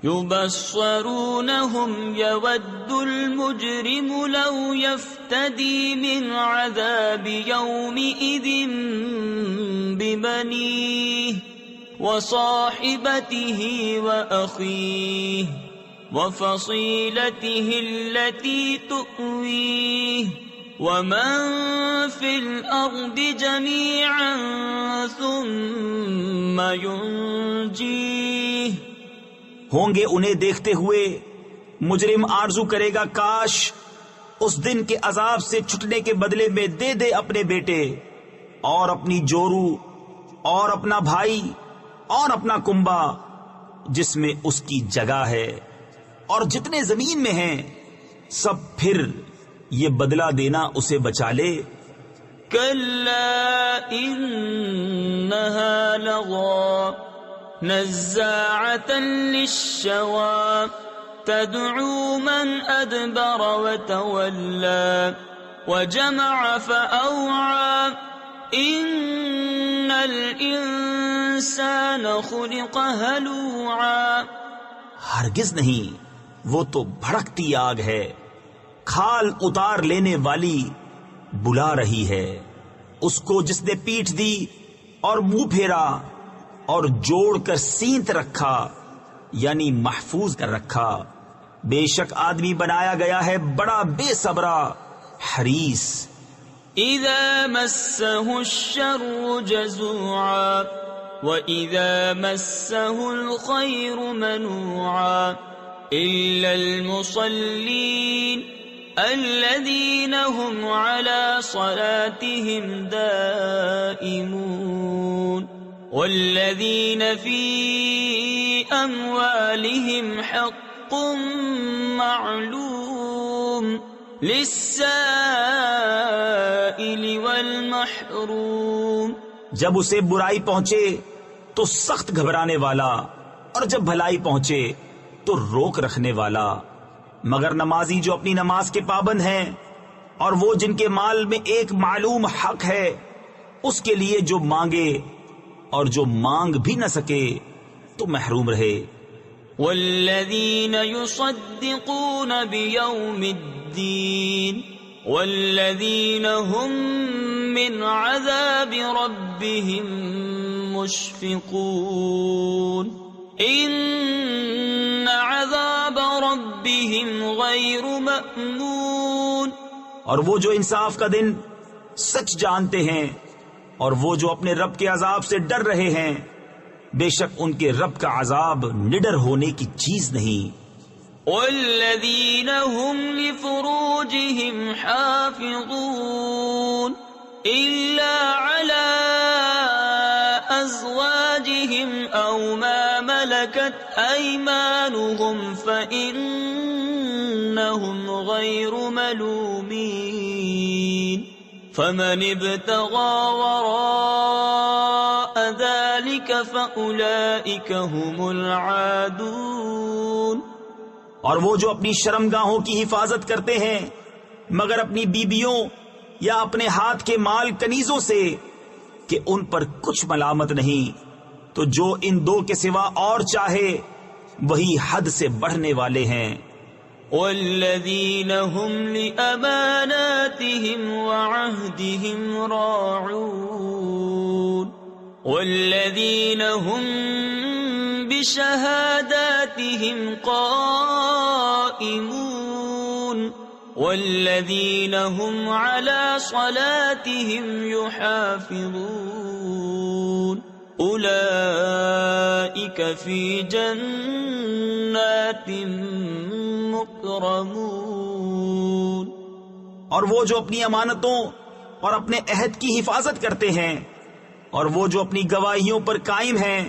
يبصرونهم يود المجرم لو يفتدي من عذاب يومئذ ببنيه وصاحبته وأخيه وفصيلته التي تؤويه ومن في الأرض جميعا ثم ينجيه. ہوں گے انہیں دیکھتے ہوئے مجرم آرزو کرے گا کاش اس دن کے عذاب سے چھٹنے کے بدلے میں دے دے اپنے بیٹے اور اپنی جورو اور اپنا بھائی اور اپنا کنبا جس میں اس کی جگہ ہے اور جتنے زمین میں ہیں سب، پھر یہ بدلہ دینا اسے بچا لے. كلا إنها لظى نزاعة للشوى تدعو من أدبر وتولى وجمع فأوعى إن الإنسان خلق هلوعا. ہرگز نہیں، وہ تو بھڑکتی آگ ہے، کھال اتار لینے والی بلا رہی ہے. اس کو جس نے پیٹھ دی اور منہ پھیرا اور جوڑ کر سینت رکھا، یعنی محفوظ کر رکھا. بے شک آدمی بنایا گیا ہے بڑا بے صبرا حریص. إذا مسه الشر جزوعا وإذا مسه الخير منوعا إلا المصلين الذين هم على صلاتهم دائمون والذين في أموالهم حق معلوم للسائل والمحروم. جب اسے برائی پہنچے تو سخت گھبرانے والا، اور جب بھلائی پہنچے تو روک رکھنے والا. مگر نمازی جو اپنی نماز کے پابند ہیں، اور وہ جن کے مال میں ایک معلوم حق ہے، اس کے لیے جو مانگے اور جو مانگ بھی نہ سکے تو محروم رہے. والذین یصدقون بیوم الدین والذین هم من عذاب ربهم مشفقون ان عذاب ربهم غیر مأمون. اور وہ جو انصاف کا دن سچ جانتے ہیں اور وہ جو اپنے رب کے عذاب سے ڈر رہے ہیں، بے شک ان کے رب کا عذاب نڈر ہونے کی چیز نہیں. والذین هم لفروجهم حافظون الا على ازواجهم او ما ملكت ايمانهم فانهم غير ملومين فمن ابتغى وراء ذلك فأولئك هم العادون. اور وہ جو اپنی شرمگاہوں کی حفاظت کرتے ہیں مگر اپنی بیبیوں یا اپنے ہاتھ کے مال کنیزوں سے کہ ان پر کچھ ملامت نہیں، تو جو ان دو کے سوا اور چاہے وہی حد سے بڑھنے والے ہیں. والذین هم لأماناتهم وعهدهم راعون والذین هم بشهاداتهم قائمون والذین هم على صلاتهم يحافظون اولئک فی جنات مکرمون. اور وہ جو اپنی امانتوں اور اپنے عہد کی حفاظت کرتے ہیں اور وہ جو اپنی گواہیوں پر قائم ہیں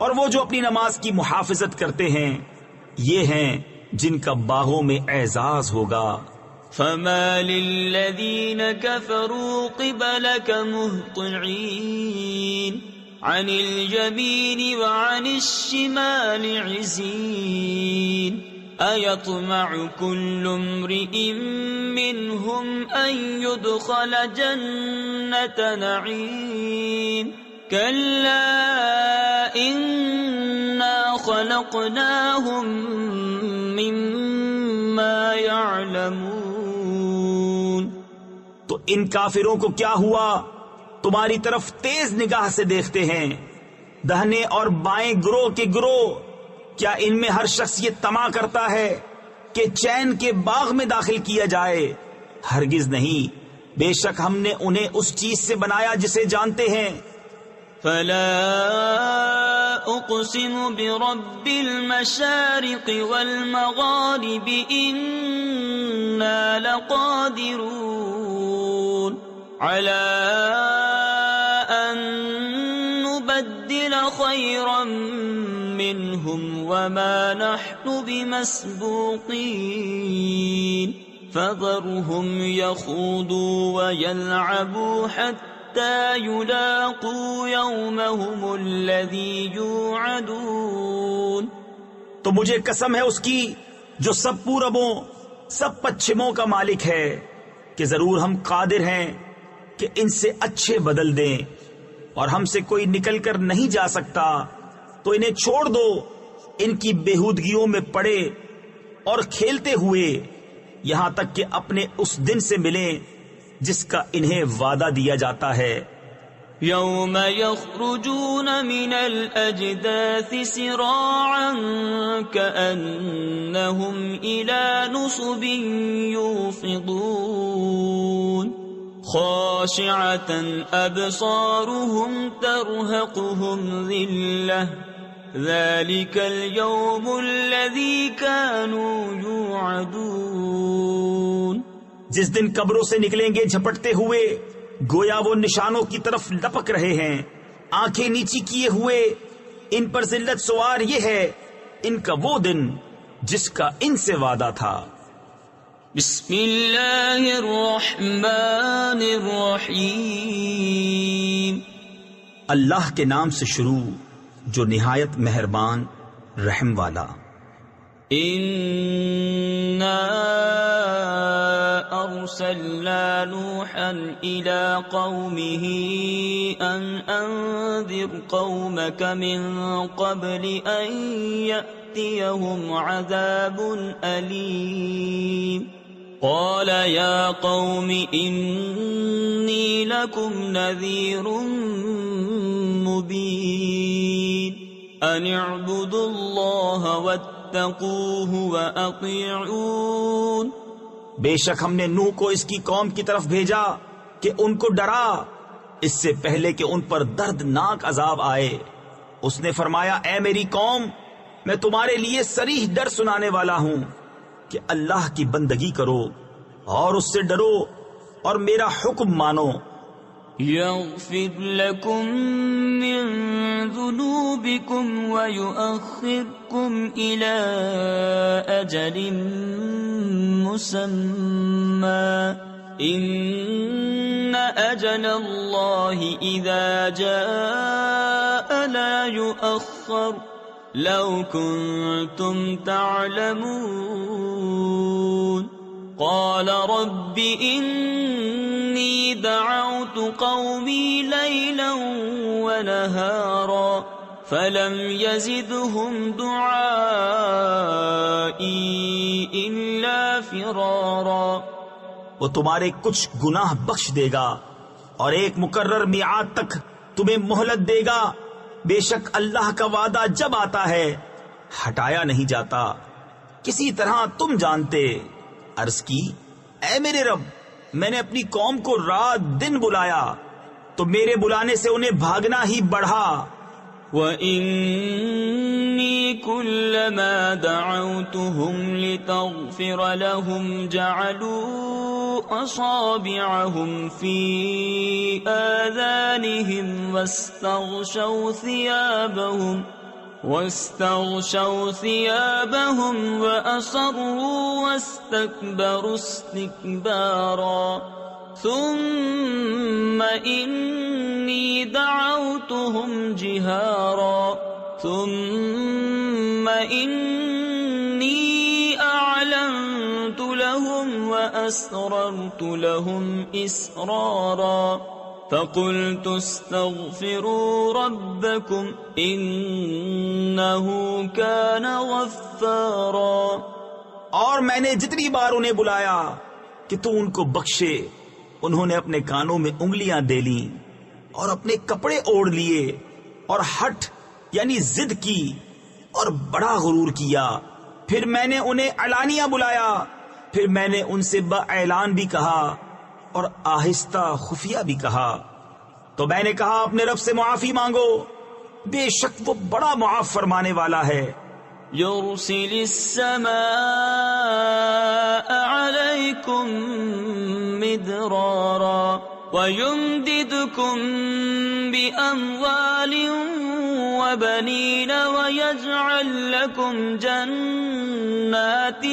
اور وہ جو اپنی نماز کی محافظت کرتے ہیں یہ ہیں جن کا باغوں میں اعزاز ہوگا. فما للذین كفروا قبلك مهطعین عن اليمین وعن الشمال عزین أَيَطْمَعُ كُلُّ امْرِئٍ مِّنْهُمْ أَن يُدْخَلَ جَنَّةَ نَعِيمٍ كَلَّا إِنَّا خَلَقْنَاهُمْ مِمَّا يَعْلَمُونَ. تو ان کافروں کو کیا ہوا؟ تمہاری طرف تیز نگاہ سے دیکھتے ہیں، دہنے اور بائیں گروہ کے گروہ. کیا ان میں ہر شخص یہ طمع کرتا ہے کہ چین کے باغ میں داخل کیا جائے؟ ہرگز نہیں، بے شک ہم نے انہیں اس چیز سے بنایا جسے جانتے ہیں. فلا اقسم برب المشارق والمغارب انا لقادرون على ان نبدل خيرا منهم وما نحن بمسبوقين فذرهم يخوضوا ويلعبوا حتى يلاقوا يومهم الذي يوعدون. تو مجھے قسم ہے اس کی جو سب پوربوں سب پچھموں کا مالک ہے کہ ضرور ہم قادر ہیں کہ ان سے اچھے بدل دیں، اور ہم سے کوئی نکل کر نہیں جا سکتا. تو انہیں چھوڑ دو ان کی بےہودگیوں میں پڑے اور کھیلتے ہوئے یہاں تک کہ اپنے اس دن سے ملیں جس کا انہیں وعدہ دیا جاتا ہے. یوم یخرجون من الاجداث سراعا کأنہم الى نصب یوفضون خاشعة ابصارهم ترهقهم ذلة ذلك اليوم الذي كانوا يوعدون. جس دن قبروں سے نکلیں گے جھپٹتے ہوئے، گویا وہ نشانوں کی طرف لپک رہے ہیں، آنکھیں نیچی کیے ہوئے. ان پر ذلت سوار یہ ہے ان کا وہ دن جس کا ان سے وعدہ تھا. بسم اللہ الرحمن الرحیم. اللہ کے نام سے شروع جو نہایت مہربان رحم والا. انا ارسلنا نوحا الى قومه ان انذر قومك من قبل ان يأتيهم عذاب أليم. قال يا قوم إني لكم نذير مبين أن اعبدوا الله واتقوه وأطيعون. بے شک ہم نے نوح کو اس کی قوم کی طرف بھیجا کہ ان کو ڈرا اس سے پہلے کہ ان پر دردناک عذاب آئے. اس نے فرمایا اے میری قوم، میں تمہارے لیے صریح ڈر سنانے والا ہوں کہ اللہ کی بندگی کرو اور اس سے ڈرو اور میرا حکم مانو. يغفر لكم من ذنوبكم ويؤخركم إلى أجل مسمى إن أجل الله إذا جاء لا يؤخر لو كنتم تعلمون. قال رب إني دعوت قومي ليلا ونهارا فلم يزدهم دعائي إلا فرارا. وہ تمہارے کچھ گناہ بخش دے گا اور ایک مقرر میعاد تک تمہیں مہلت دے گا. بے شک اللہ کا وعدہ جب آتا ہے ہٹایا نہیں جاتا، کسی طرح تم جانتے. عرض کی اے میرے رب، میں نے اپنی قوم کو رات دن بلایا تو میرے بلانے سے انہیں بھاگنا ہی بڑھا. وَإِنِّي كُلَّمَا دَعَوْتُهُمْ لِتَغْفِرَ لَهُمْ جَعَلُوا أَصَابِعَهُمْ فِي آذَانِهِمْ وَاسْتَغْشَوْا واستغشوا ثيابهم وأصروا واستكبروا استكبارا ثم إني دعوتهم جهارا ثم إني أعلنت لهم وأسررت لهم إسرارا فقلت استغفروا ربكم إنه كان غفارا. اور میں نے جتنی بار انہیں بلایا کہ تو ان کو بخشے، انہوں نے اپنے کانوں میں انگلیاں دے لیں اور اپنے کپڑے اوڑھ لیے اور ہٹ یعنی ضد کی اور بڑا غرور کیا. پھر میں نے انہیں علانیہ بلایا، پھر میں نے ان سے باعلان بھی کہا اور آہستہ خفیہ بھی کہا. تو میں نے کہا اپنے رب سے معافی مانگو، بے شک وہ بڑا معاف فرمانے والا ہے. يرسل السماء عليكم مدرارا ويمددكم بأموال وبنين ويجعل لكم جنات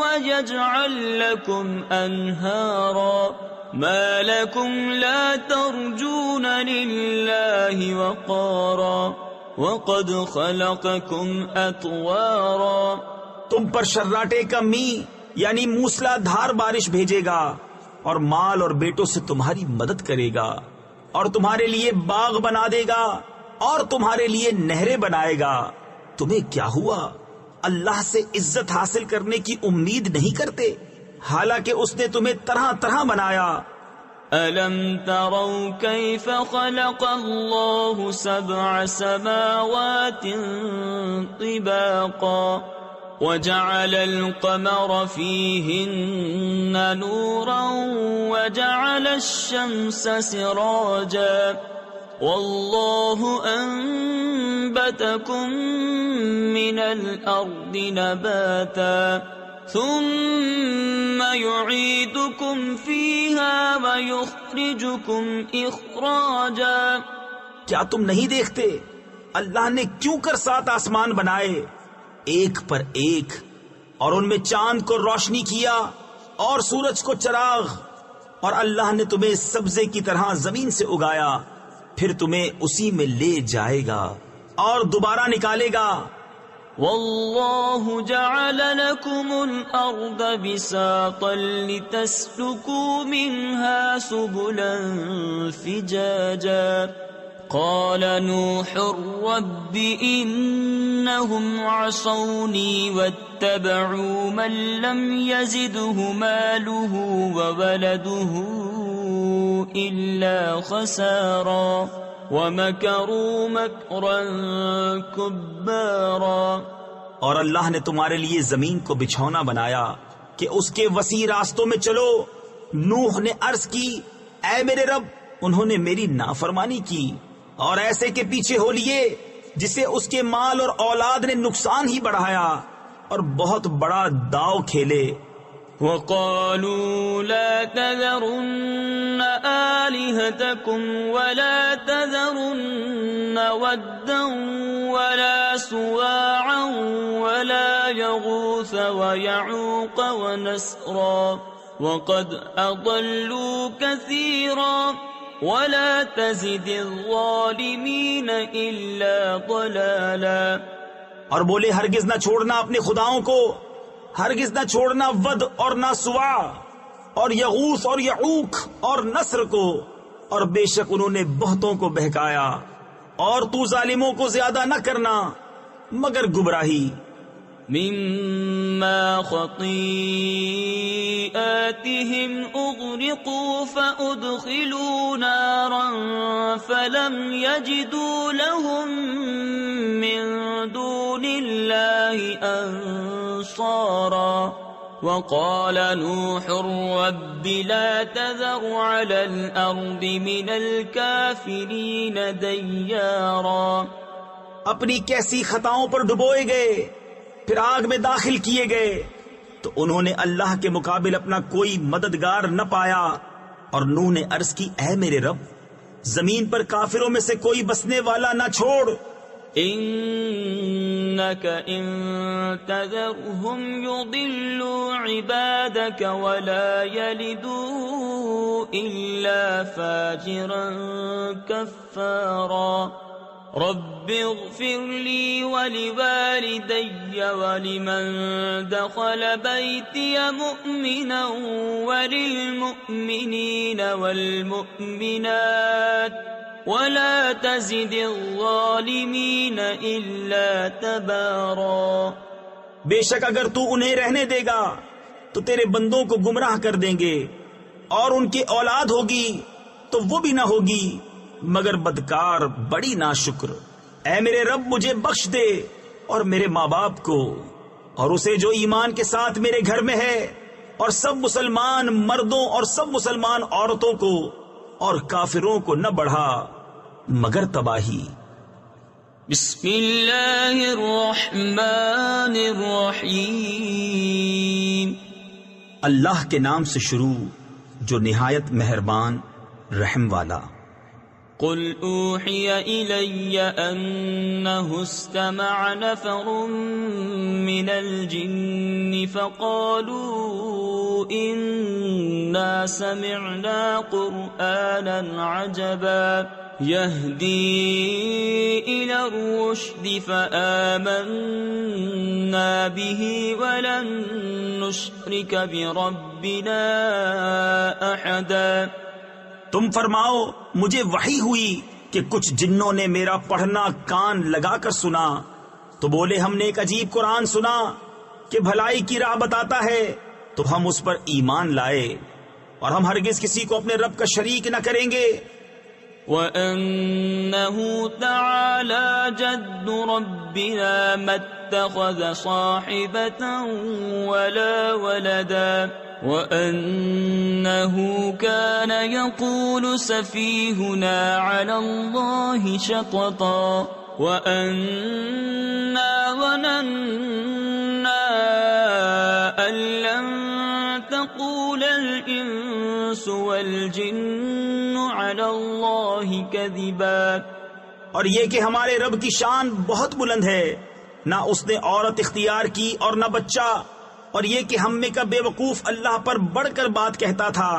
ويجعل لكم أنهارا ما لكم لا ترجون لله وقارا وقد خلقكم أطوارا. تم پر شراٹے کا می یعنی موسلا دھار بارش بھیجے گا اور مال اور بیٹوں سے تمہاری مدد کرے گا اور تمہارے لیے باغ بنا دے گا اور تمہارے لیے نہریں بنائے گا. تمہیں کیا ہوا؟ اللہ سے عزت حاصل کرنے کی امید نہیں کرتے حالانکہ اس نے تمہیں طرح طرح بنایا. أَلَمْ تَرَوْا كَيْفَ خَلَقَ اللَّهُ سَبْعَ سَمَاوَاتٍ طِبَاقًا وَجَعَلَ الْقَمَرَ فِيهِنَّ نُورًا وَجَعَلَ الشَّمْسَ سِرَاجًا وَاللَّهُ أَنبَتَكُم مِّنَ الْأَرْضِ نَبَاتًا ثم يعيدكم فيها ويخرجكم إخراجا. کیا تم نہیں دیکھتے اللہ نے کیوں کر 7 آسمان بنائے ایک پر ایک، اور ان میں چاند کو روشنی کیا اور سورج کو چراغ، اور اللہ نے تمہیں سبزے کی طرح زمین سے اگایا، پھر تمہیں اسی میں لے جائے گا اور دوبارہ نکالے گا. والله جعل لكم الأرض بساطا لتسلكوا منها سبلا فجاجا قال نوح رب إنهم عصوني واتبعوا من لم يزده ماله وولده إلا خسارا وَمَكَرُوا مَكْرًا كُبَّارًا. اور اللہ نے تمہارے لیے زمین کو بچھونا بنایا کہ اس کے وسیع راستوں میں چلو. نوح نے عرض کی اے میرے رب انہوں نے میری نافرمانی کی اور ایسے کے پیچھے ہو لیے جسے اس کے مال اور اولاد نے نقصان ہی بڑھایا اور بہت بڑا داؤ کھیلے. وَقَالُوا لَا تَذَرُنَّ آلِهَتَكُمْ وَلَا تَذَرُنَّ وَدًّا وَلَا سُوَاعًا وَلَا يَغُوثَ وَيَعُوقَ وَنَسْرًا وَقَدْ أَضَلُّوا كَثِيرًا وَلَا تَزِدِ الظَّالِمِينَ إِلَّا ضَلَالًا. اور بولے ہرگز نہ چھوڑنا اپنے خداؤں کو، ہرگز نہ چھوڑنا ود اور نہ سوا اور یغوث اور یعوق اور نصر کو، اور بے شک انہوں نے بہتوں کو بہکایا، اور تو ظالموں کو زیادہ نہ کرنا مگر گمراہی. مما خطيئاتهم أغرقوا فأدخلوا نارا فلم يجدوا لهم من دون الله أنصارا. وقال نوح رب لا تذر على الأرض من الكافرين ديارا. اپنی کیسی خطاؤں پر ڈبوئے گئے، پھر آگ میں داخل کیے گئے، تو انہوں نے اللہ کے مقابل اپنا کوئی مددگار نہ پایا. اور نوح نے عرض کی اے میرے رب زمین پر کافروں میں سے کوئی بسنے والا نہ چھوڑ. إنك إن تذرهم يضلوا عبادك ولا يلدوا إلا فاجرا كفارا رب اغفر لي ولوالدي ولمن دخل بيتي مؤمنا وللمؤمنين والمؤمنات ولا تزد الظالمین الا تبارا. بے شک اگر تو انہیں رہنے دے گا تو تیرے بندوں کو گمراہ کر دیں گے، اور ان کی اولاد ہوگی تو وہ بھی نہ ہوگی مگر بدکار بڑی ناشکر. اے میرے رب مجھے بخش دے اور میرے ماں باپ کو اور اسے جو ایمان کے ساتھ میرے گھر میں ہے، اور سب مسلمان مردوں اور سب مسلمان عورتوں کو اور کافروں کو نہ بڑھا مگر تباہی. بسم اللہ الرحمن الرحیم. اللہ کے نام سے شروع جو نہایت مہربان رحم والا. قل اوحی الی انہ استمع نفر من الجن فقالوا انا سمعنا قرآنا عجبا يهدي الى الرشد فآمنا به ولن نشرك بربنا احدا. تم فرماؤ مجھے وحی ہوئی کہ کچھ جنوں نے میرا پڑھنا کان لگا کر سنا تو بولے ہم نے ایک عجیب قرآن سنا کہ بھلائی کی راہ بتاتا ہے، تو ہم اس پر ایمان لائے اور ہم ہرگز کسی کو اپنے رب کا شریک نہ کریں گے. وَأَنَّهُ تَعَالَى جَدُّ رَبِّنَا مَا اتَّخَذَ صَاحِبَةً وَلَا وَلَدًا وَأَنَّهُ كَانَ يَقُولُ سَفِيهُنَا عَلَى اللَّهِ شَطَطًا وَأَنَّا ظَنَنَّا أَن لَّن تَقُولَ الْإِنسُ وَالْجِنُّ عَلَى اللَّهِ كَذِبًا. اور یہ کہ ہمارے رب کی شان بہت بلند ہے، نہ اس نے عورت اختیار کی اور نہ بچہ، اور یہ کہ ہم میں کا بے وقوف اللہ پر بڑھ کر بات کہتا تھا،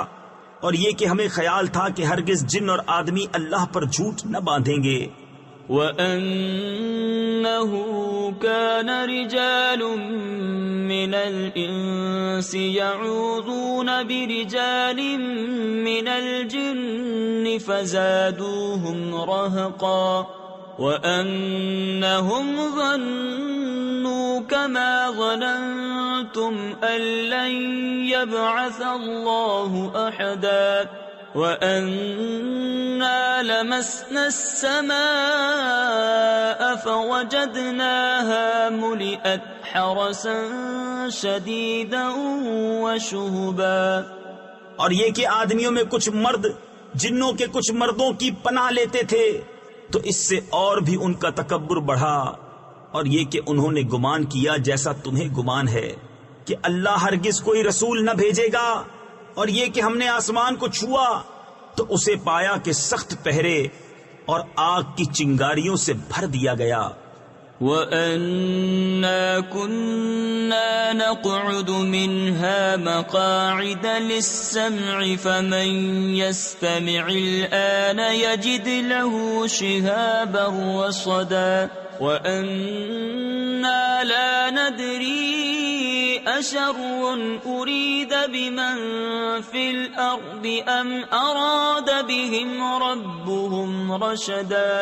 اور یہ کہ ہمیں خیال تھا کہ ہرگز جن اور آدمی اللہ پر جھوٹ نہ باندھیں گے. وَأَنَّهُ كَانَ رِجَالٌ مِّنَ الْإِنسِ يَعُوذُونَ بِرِجَالٍ مِّنَ الْجِنِّ فَزَادُوهُمْ رَهَقًا وَأَنَّهُمْ ظَنُّوا كَمَا ظَنَنتُمْ أَن لَّن يَبْعَثَ اللَّهُ أَحَدًا وَأَنَّا لَمَسْنَا السَّمَاءَ فَوَجَدْنَاهَا مُلِئَتْ حَرَسًا شَدِيدًا وَشُهُبًا. اور یہ کہ آدمیوں میں کچھ مرد جنوں کے کچھ مردوں کی پناہ لیتے تھے تو اس سے اور بھی ان کا تکبر بڑھا، اور یہ کہ انہوں نے گمان کیا جیسا تمہیں گمان ہے کہ اللہ ہرگز کوئی رسول نہ بھیجے گا، اور یہ کہ ہم نے آسمان کو چھوا تو اسے پایا کہ سخت پہرے اور آگ کی چنگاریوں سے بھر دیا گیا. وَأَنَّا كُنَّا نَقْعُدُ مِنْهَا مَقَاعِدَ لِلسَّمْعِ فَمَنْ يَسْتَمِعِ الْآنَ يَجِدْ لَهُ شِهَابًا رَّصَدًا وَأَنَّا لَا نَدْرِي أَشَرٌّ أُرِيدَ بِمَن فِي الْأَرْضِ أَمْ أَرَادَ بِهِمْ رَبُّهُمْ رَشَدًا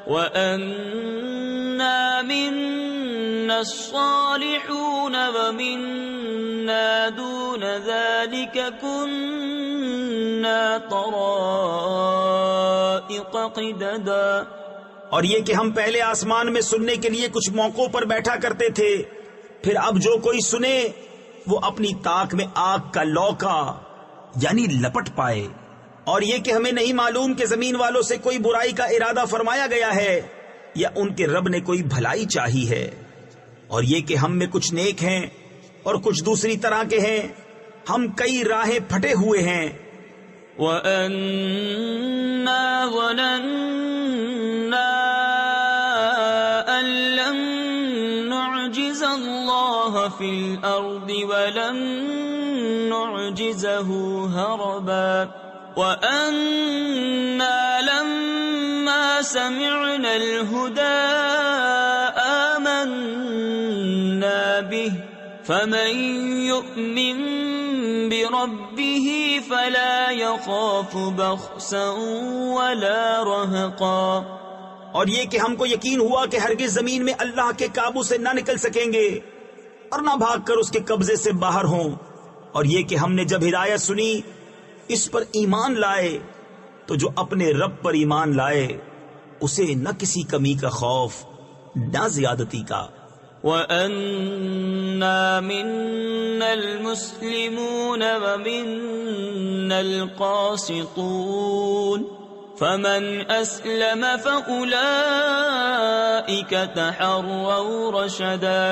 وَأَنَّا مِنَّا الصَّالِحُونَ وَمِنَّا دُونَ ذَلِكَ كُنَّا طَرَائِقَ قِدَدًا. اور یہ کہ ہم پہلے آسمان میں سننے کے لیے کچھ موقعوں پر بیٹھا کرتے تھے، پھر اب جو کوئی سنے وہ اپنی طاق میں آگ کا لوکا یعنی لپٹ پائے. اور یہ کہ ہمیں نہیں معلوم کہ زمین والوں سے کوئی برائی کا ارادہ فرمایا گیا ہے یا ان کے رب نے کوئی بھلائی چاہی ہے. اور یہ کہ ہم میں کچھ نیک ہیں اور کچھ دوسری طرح کے ہیں، ہم کئی راہیں پھٹے ہوئے ہیں. وَأَنَّا ظَنَنَّا نعجز الله في الأرض ولن نعجزه هربا وأنا لما سمعنا الهدى آمنا به فمن يؤمن بربه فلا يخاف بخسا ولا رهقا۔ اور یہ کہ ہم کو یقین ہوا کہ ہرگز زمین میں اللہ کے قابو سے نہ نکل سکیں گے اور نہ بھاگ کر اس کے قبضے سے باہر ہوں، اور یہ کہ ہم نے جب ہدایت سنی اس پر ایمان لائے، تو جو اپنے رب پر ایمان لائے اسے نہ کسی کمی کا خوف نہ زیادتی کا۔ وَأَنَّا مِنَّا الْمُسْلِمُونَ وَمِنَّا الْقَاسِطُونَ فَمَنْ أَسْلَمَ فَأُولَئِكَ تَحَرَّوْا رَشَدًا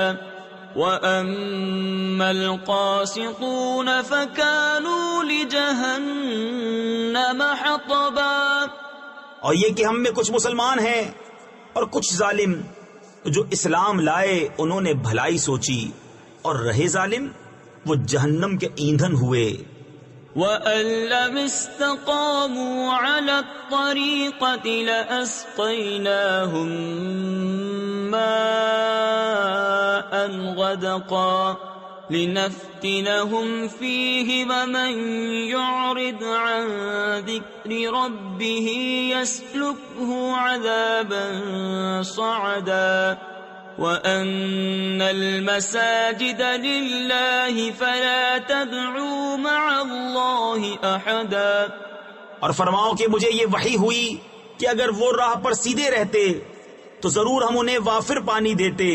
وَأَمَّا الْقَاسِطُونَ فَكَانُوا لِجَهَنَّمَ حَطَبًا۔ اور یہ کہ ہم میں کچھ مسلمان ہیں اور کچھ ظالم، جو اسلام لائے انہوں نے بھلائی سوچی اور رہے ظالم وہ جہنم کے ایندھن ہوئے۔ وَأَن لَّمْ اسْتَقَامُوا عَلَى الطَّرِيقَةِ لَأَسْقَيْنَاهُم مَّاءً غَدَقًا لِّنَفْتِنَهُمْ فِيهِ وَمَن يُعْرِضْ عَن ذِكْرِ رَبِّهِ يَسْلُكْهُ عَذَابًا صَعَدًا وَأَنَّ الْمَسَاجِدَ لِلَّهِ فَلَا تَدْعُوا مَعَ اللَّهِ أَحَدًا۔ اور فرماؤ کہ مجھے یہ وحی ہوئی کہ اگر وہ راہ پر سیدھے رہتے تو ضرور ہم انہیں وافر پانی دیتے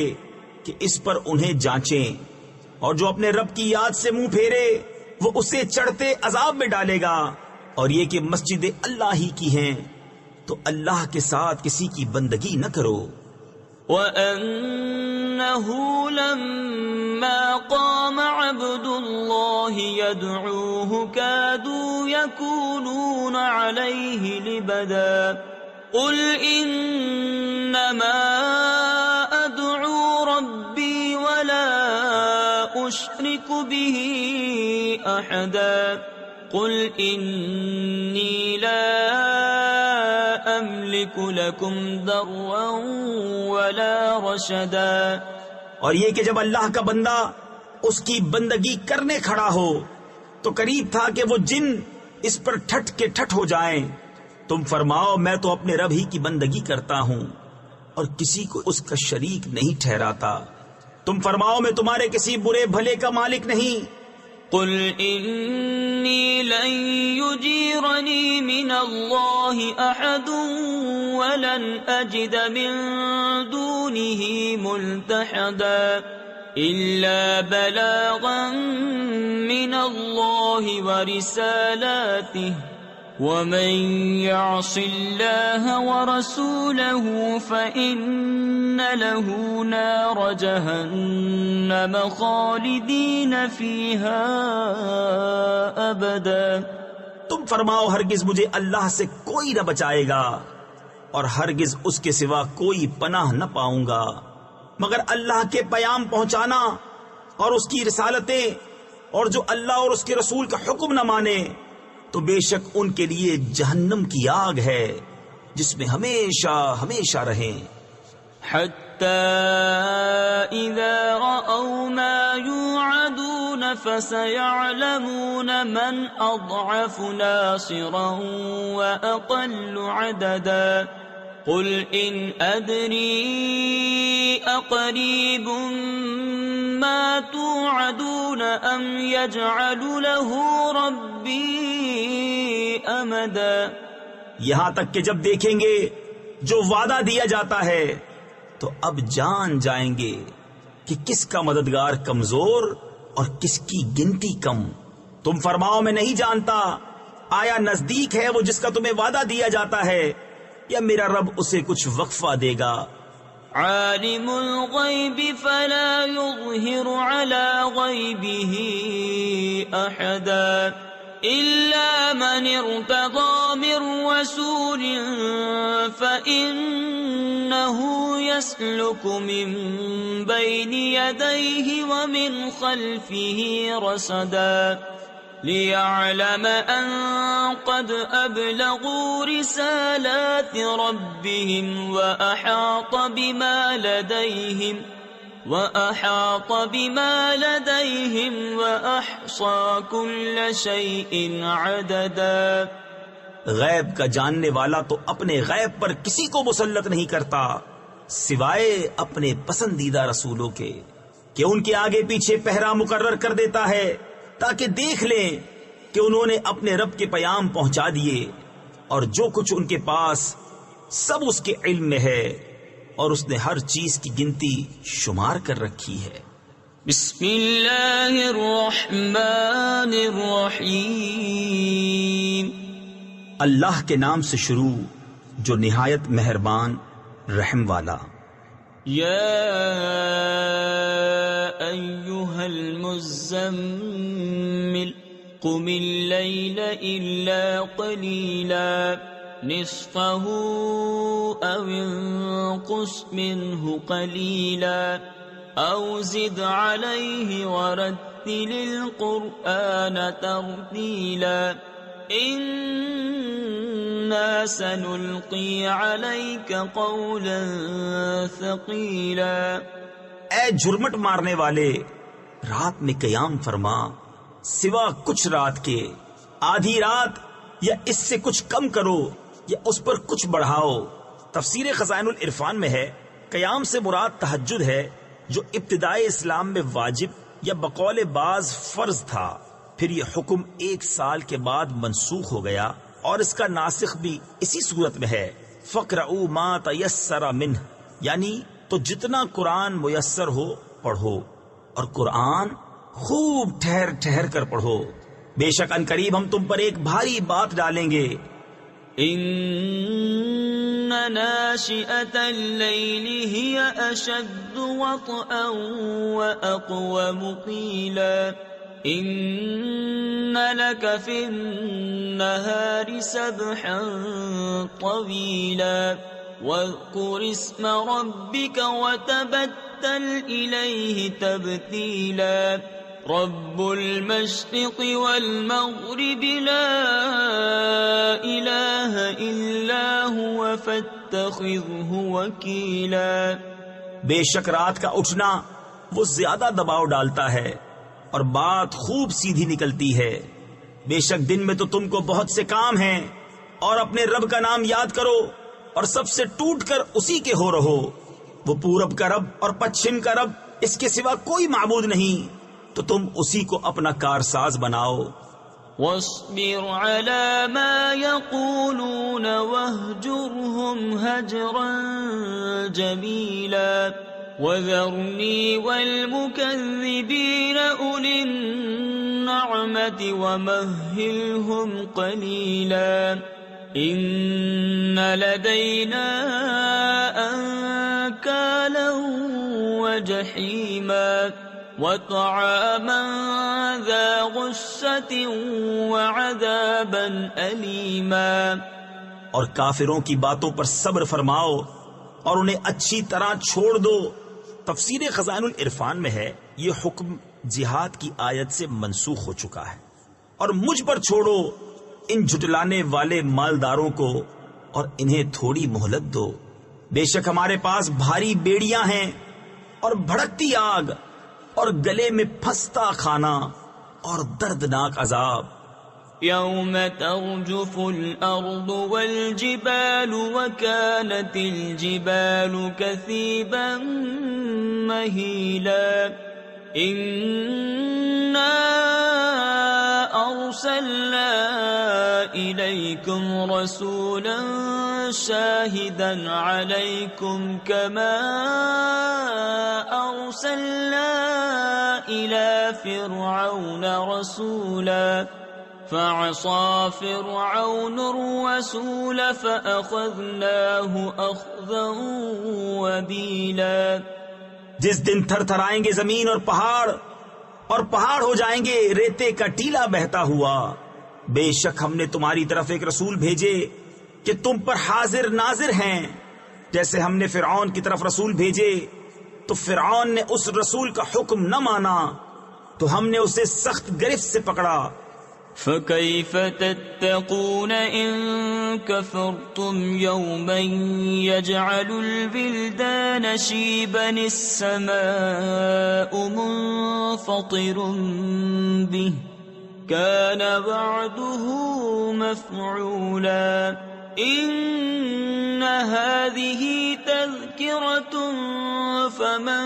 کہ اس پر انہیں جانچیں، اور جو اپنے رب کی یاد سے منہ پھیرے وہ اسے چڑھتے عذاب میں ڈالے گا۔ اور یہ کہ مسجد اللہ ہی کی ہیں تو اللہ کے ساتھ کسی کی بندگی نہ کرو۔ وَأَنَّهُ لَمَّا قَامَ عَبْدُ اللَّهِ يَدْعُوهُ كَادُوا يَكُونُونَ عَلَيْهِ لِبَدًا قُلْ إِنَّمَا أَدْعُو رَبِّي وَلَا أُشْرِكُ بِهِ أَحَدًا قُلْ إِنِّي لَا أَمْلِكُ لَكُمْ ضَرًّا وَلَا رَشَدًا۔ اور یہ کہ جب اللہ کا بندہ اس کی بندگی کرنے کھڑا ہو تو قریب تھا کہ وہ جن اس پر ٹھٹ کے ٹھٹ ہو جائیں۔ تم فرماؤ میں تو اپنے رب ہی کی بندگی کرتا ہوں اور کسی کو اس کا شریک نہیں ٹھہراتا۔ تم فرماؤ میں تمہارے کسی برے بھلے کا مالک نہیں۔ قل انی لن یجیرنی من اللہ احد ولن اجد من دونه ملتحدا الا بلاغا من اللہ ورسالاته ومن يعص الله ورسوله فإن له نار جهنم خالدين فيها أبدا۔ تم فرماؤ ہرگز مجھے اللہ سے کوئی نہ بچائے گا اور ہرگز اس کے سوا کوئی پناہ نہ پاؤں گا مگر اللہ کے پیام پہنچانا اور اس کی رسالتیں، اور جو اللہ اور اس کے رسول کا حکم نہ مانے تو بے شک ان کے لیے جہنم کی آگ ہے جس میں ہمیشہ ہمیشہ رہیں۔ حتی اذا رأوا ما یوعدون فسیعلمون من اضعف ناصرا واقل عددا قل ان ادری اقریب ما توعدون ام یجعل له ربی امدا۔ یہاں تک کہ جب دیکھیں گے جو وعدہ دیا جاتا ہے تو اب جان جائیں گے کہ کس کا مددگار کمزور اور کس کی گنتی کم۔ تم فرماؤ میں نہیں جانتا، آیا نزدیک ہے وہ جس کا تمہیں وعدہ دیا جاتا ہے یا میرا رب اسے کچھ وقفہ دے گا؟ عالم الغیب فلا یظہر علی غیبہ احدا الا من ارتضى من رسول فإن يسلك من بين يديه ومن خلفه رصدا ليعلم أن قد أبلغوا رسالات ربهم وأحاط بما لديهم وأحصى كل شيء عددا. غیب کا جاننے والا تو اپنے غیب پر کسی کو مسلط نہیں کرتا سوائے اپنے پسندیدہ رسولوں کے کہ ان کے آگے پیچھے پہرا مقرر کر دیتا ہے تاکہ دیکھ لیں کہ انہوں نے اپنے رب کے پیام پہنچا دیے اور جو کچھ ان کے پاس سب اس کے علم میں ہے اور اس نے ہر چیز کی گنتی شمار کر رکھی ہے. بسم اللہ الرحمن الرحیم. اللہ کے نام سے شروع جو نہایت مہربان رحم والا. یا ایھا المزمل قم اللیل الا قلیلا نصفه او انقص منه قلیلا او زد علیہ ورتل القرآن ترتیلا إنا سنلقي عليك قولا ثقيلا. اے جھرمٹ مارنے والے رات میں قیام فرما سوا کچھ رات کے آدھی رات یا اس سے کچھ کم کرو یا اس پر کچھ بڑھاؤ. تفسیر خزائن العرفان میں ہے قیام سے مراد تہجد ہے جو ابتدائی اسلام میں واجب یا بقول بعض فرض تھا. پھر یہ حکم 1 سال کے بعد منسوخ ہو گیا اور اس کا ناسخ بھی اسی صورت میں ہے فَقْرَؤُوا مَا تَيَسَّرَ مِنْهُ یعنی تو جتنا قرآن میسر ہو پڑھو اور قرآن خوب ٹھہر ٹھہر کر پڑھو. بے شک ان قریب ہم تم پر ایک بھاری بات ڈالیں گے. ان ناشئة الليل هي أشد وطئا وأقوم قيلا ان لك في النهار سبحا طويلا واذكر اسم ربك وتبتل إليه تبتيلا رب المشرق والمغرب لا إله إلا هو فاتخذه وكيلا. بے شک رات کا اٹھنا وہ زیادہ دباؤ ڈالتا ہے اور بات خوب سیدھی نکلتی ہے. بے شک دن میں تو تم کو بہت سے کام ہیں اور اپنے رب کا نام یاد کرو اور سب سے ٹوٹ کر اسی کے ہو رہو. وہ پورب کا رب اور پچھم کا رب اس کے سوا کوئی معبود نہیں تو تم اسی کو اپنا کارساز بناؤ. واصبر على ما يقولون واهجرهم هجرا جميلا وذرني والمكذبين أولي النعمة ومهلهم قليلا إن لدينا أنكالا وجحيما وطعاما ذا غصة وعذابا أليما. اور کافروں کی باتوں پر صبر فرماؤ اور انہیں اچھی طرح چھوڑ دو. تفسیر خزائن العرفان میں ہے یہ حکم جہاد کی آیت سے منسوخ ہو چکا ہے. اور مجھ پر چھوڑو ان جھٹلانے والے مالداروں کو اور انہیں تھوڑی مہلت دو. بے شک ہمارے پاس بھاری بیڑیاں ہیں اور بھڑکتی آگ اور گلے میں پھنستا کھانا اور دردناک عذاب. يوم ترجف الأرض والجبال وكانت الجبال كثيبا مهيلا إنا أرسلنا إليكم رسولا شاهدا عليكم كما أرسلنا إلى فرعون رسولا فعصى فرعون الرسول فأخذناه أخذا وبيلا. جس دن تھر تھر آئیں گے زمین اور پہاڑ ہو جائیں گے ریتے کا ٹیلا بہتا ہوا. بے شک ہم نے تمہاری طرف ایک رسول بھیجے کہ تم پر حاضر ناظر ہیں جیسے ہم نے فرعون کی طرف رسول بھیجے تو فرعون نے اس رسول کا حکم نہ مانا تو ہم نے اسے سخت گرفت سے پکڑا. فَكَيْفَ تَتَّقُونَ إِن كَفَرْتُمْ يَوْمًا يَجْعَلُ الْوِلْدَانَ شِيبًا السَّمَاءُ مُنفَطِرٌ بِهِ كَانَ وَعْدُهُ مَفْعُولًا إِنَّ هَذِهِ تَذْكِرَةٌ فَمَن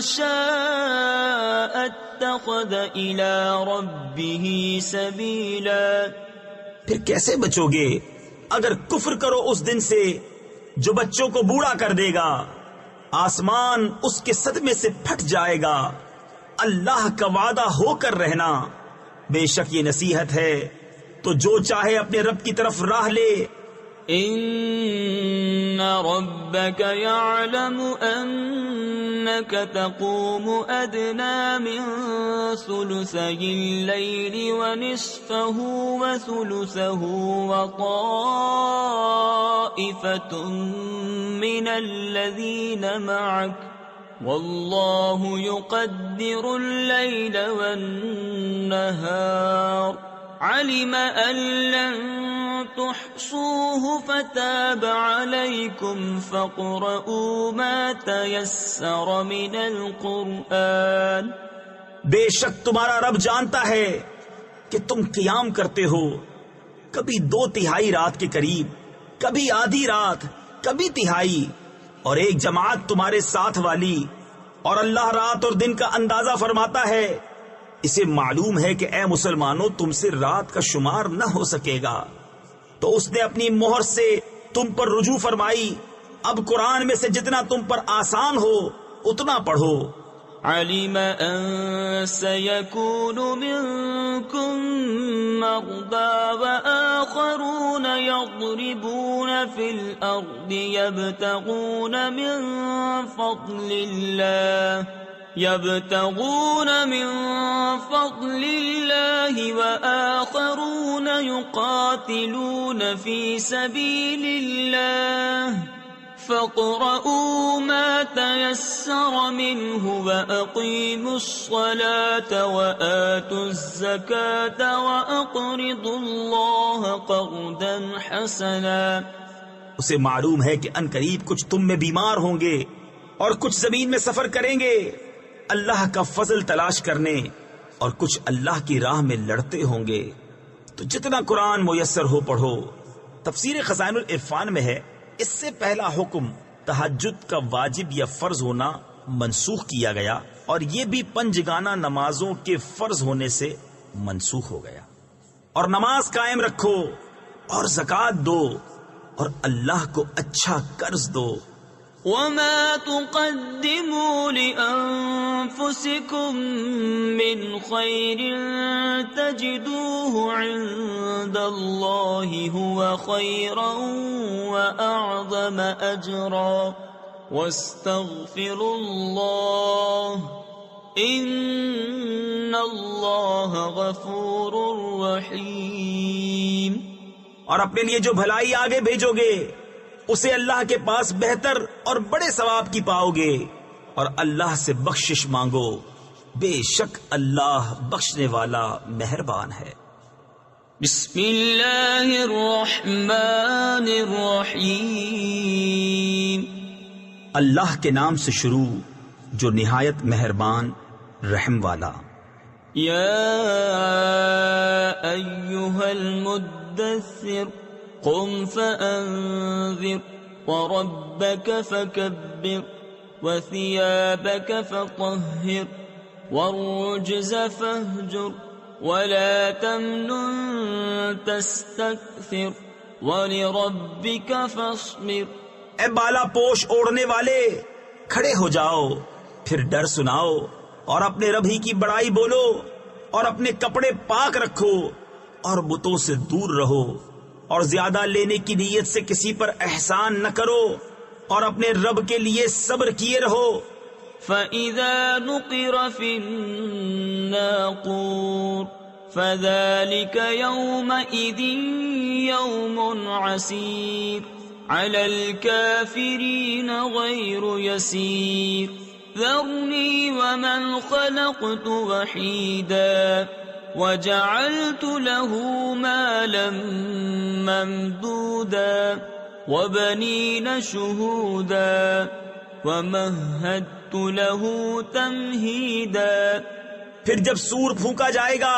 شَاءَ اتَّخَذَ إِلَى رَبِّهِ سَبِيلًا. پھر کیسے بچو گے اگر کفر کرو اس دن سے جو بچوں کو بوڑھا کر دے گا؟ آسمان اس کے صدمے سے پھٹ جائے گا. اللہ کا وعدہ ہو کر رہنا. بے شک یہ نصیحت ہے تو جو چاہے اپنے رب کی طرف راہ لے. إن ربك يعلم أنك تقوم أدنى من ثلثي الليل ونصفه وثلثه وطائفة من الذين معك والله يقدر الليل والنهار علم أن لن تحصوه فتاب عليكم فاقرؤوا ما تيسر من القرآن. بے شک تمہارا رب جانتا ہے کہ تم قیام کرتے ہو کبھی 2/3 رات کے قریب، کبھی آدھی رات، کبھی تہائی، اور ایک جماعت تمہارے ساتھ والی، اور اللہ رات اور دن کا اندازہ فرماتا ہے. اسے معلوم ہے کہ اے مسلمانوں تم سے رات کا شمار نہ ہو سکے گا، تو اس نے اپنی مہر سے تم پر رجوع فرمائی. اب قرآن میں سے جتنا تم پر آسان ہو اتنا پڑھو. علم ان سيكون منكم مرضى وآخرون يضربون في الأرض يبتغون من فضل الله وآخرون يقاتلون في سبيل الله فاقرؤوا ما تيسر منه وأقيموا الصلاة وآتوا الزكاة وأقرضوا الله قرضا حسنا. اسے معلوم ہے کہ عنقریب کچھ تم میں بیمار ہوں گے اور کچھ زمین میں سفر کریں گے اللہ کا فضل تلاش کرنے، اور کچھ اللہ کی راہ میں لڑتے ہوں گے. تو جتنا قرآن میسر ہو پڑھو. تفسیر خزائن العرفان میں ہے اس سے پہلا حکم تہجد کا واجب یا فرض ہونا منسوخ کیا گیا، اور یہ بھی 5 جگانہ نمازوں کے فرض ہونے سے منسوخ ہو گیا. اور نماز قائم رکھو اور زکوٰۃ دو اور اللہ کو اچھا قرض دو. وما تقدموا لأنفسكم من خير تجدوه عند الله هو خيرا وأعظم أجرا واستغفروا الله إن الله غفور رحيم. اور اپنے لیے جو بھلائی آگے بھیجو گے اسے اللہ کے پاس بہتر اور بڑے ثواب کی پاؤ گے، اور اللہ سے بخشش مانگو، بے شک اللہ بخشنے والا مہربان ہے. بسم اللہ الرحمن الرحیم. اللہ کے نام سے شروع جو نہایت مہربان رحم والا. یا ایھا المدثر قم فأنذر وربك فكبر وثيابك فطهر والرجز فاهجر ولا تمنن تستكثر ولربك فاصبر. اے بالا پوش اوڑھنے والے کھڑے ہو جاؤ، پھر ڈر سناؤ اور اپنے رب ہی کی بڑائی بولو، اور اپنے کپڑے پاک رکھو اور بتوں سے دور رہو، اور زیادہ لینے کی نیت سے کسی پر احسان نہ کرو، اور اپنے رب کے لیے صبر کیے رہو. فَإِذَا نُقِرَ فِي النَّاقُورِ فَذَلِكَ يَوْمَئِذٍ يَوْمٌ عَسِيرٌ. على الكافرين غير يسير ذرني ومن خلقت وحيدا وجعلت له مالا ممدودا وبنين شهودا ومهدت له تمهيدا. پھر جب سور پھونکا جائے گا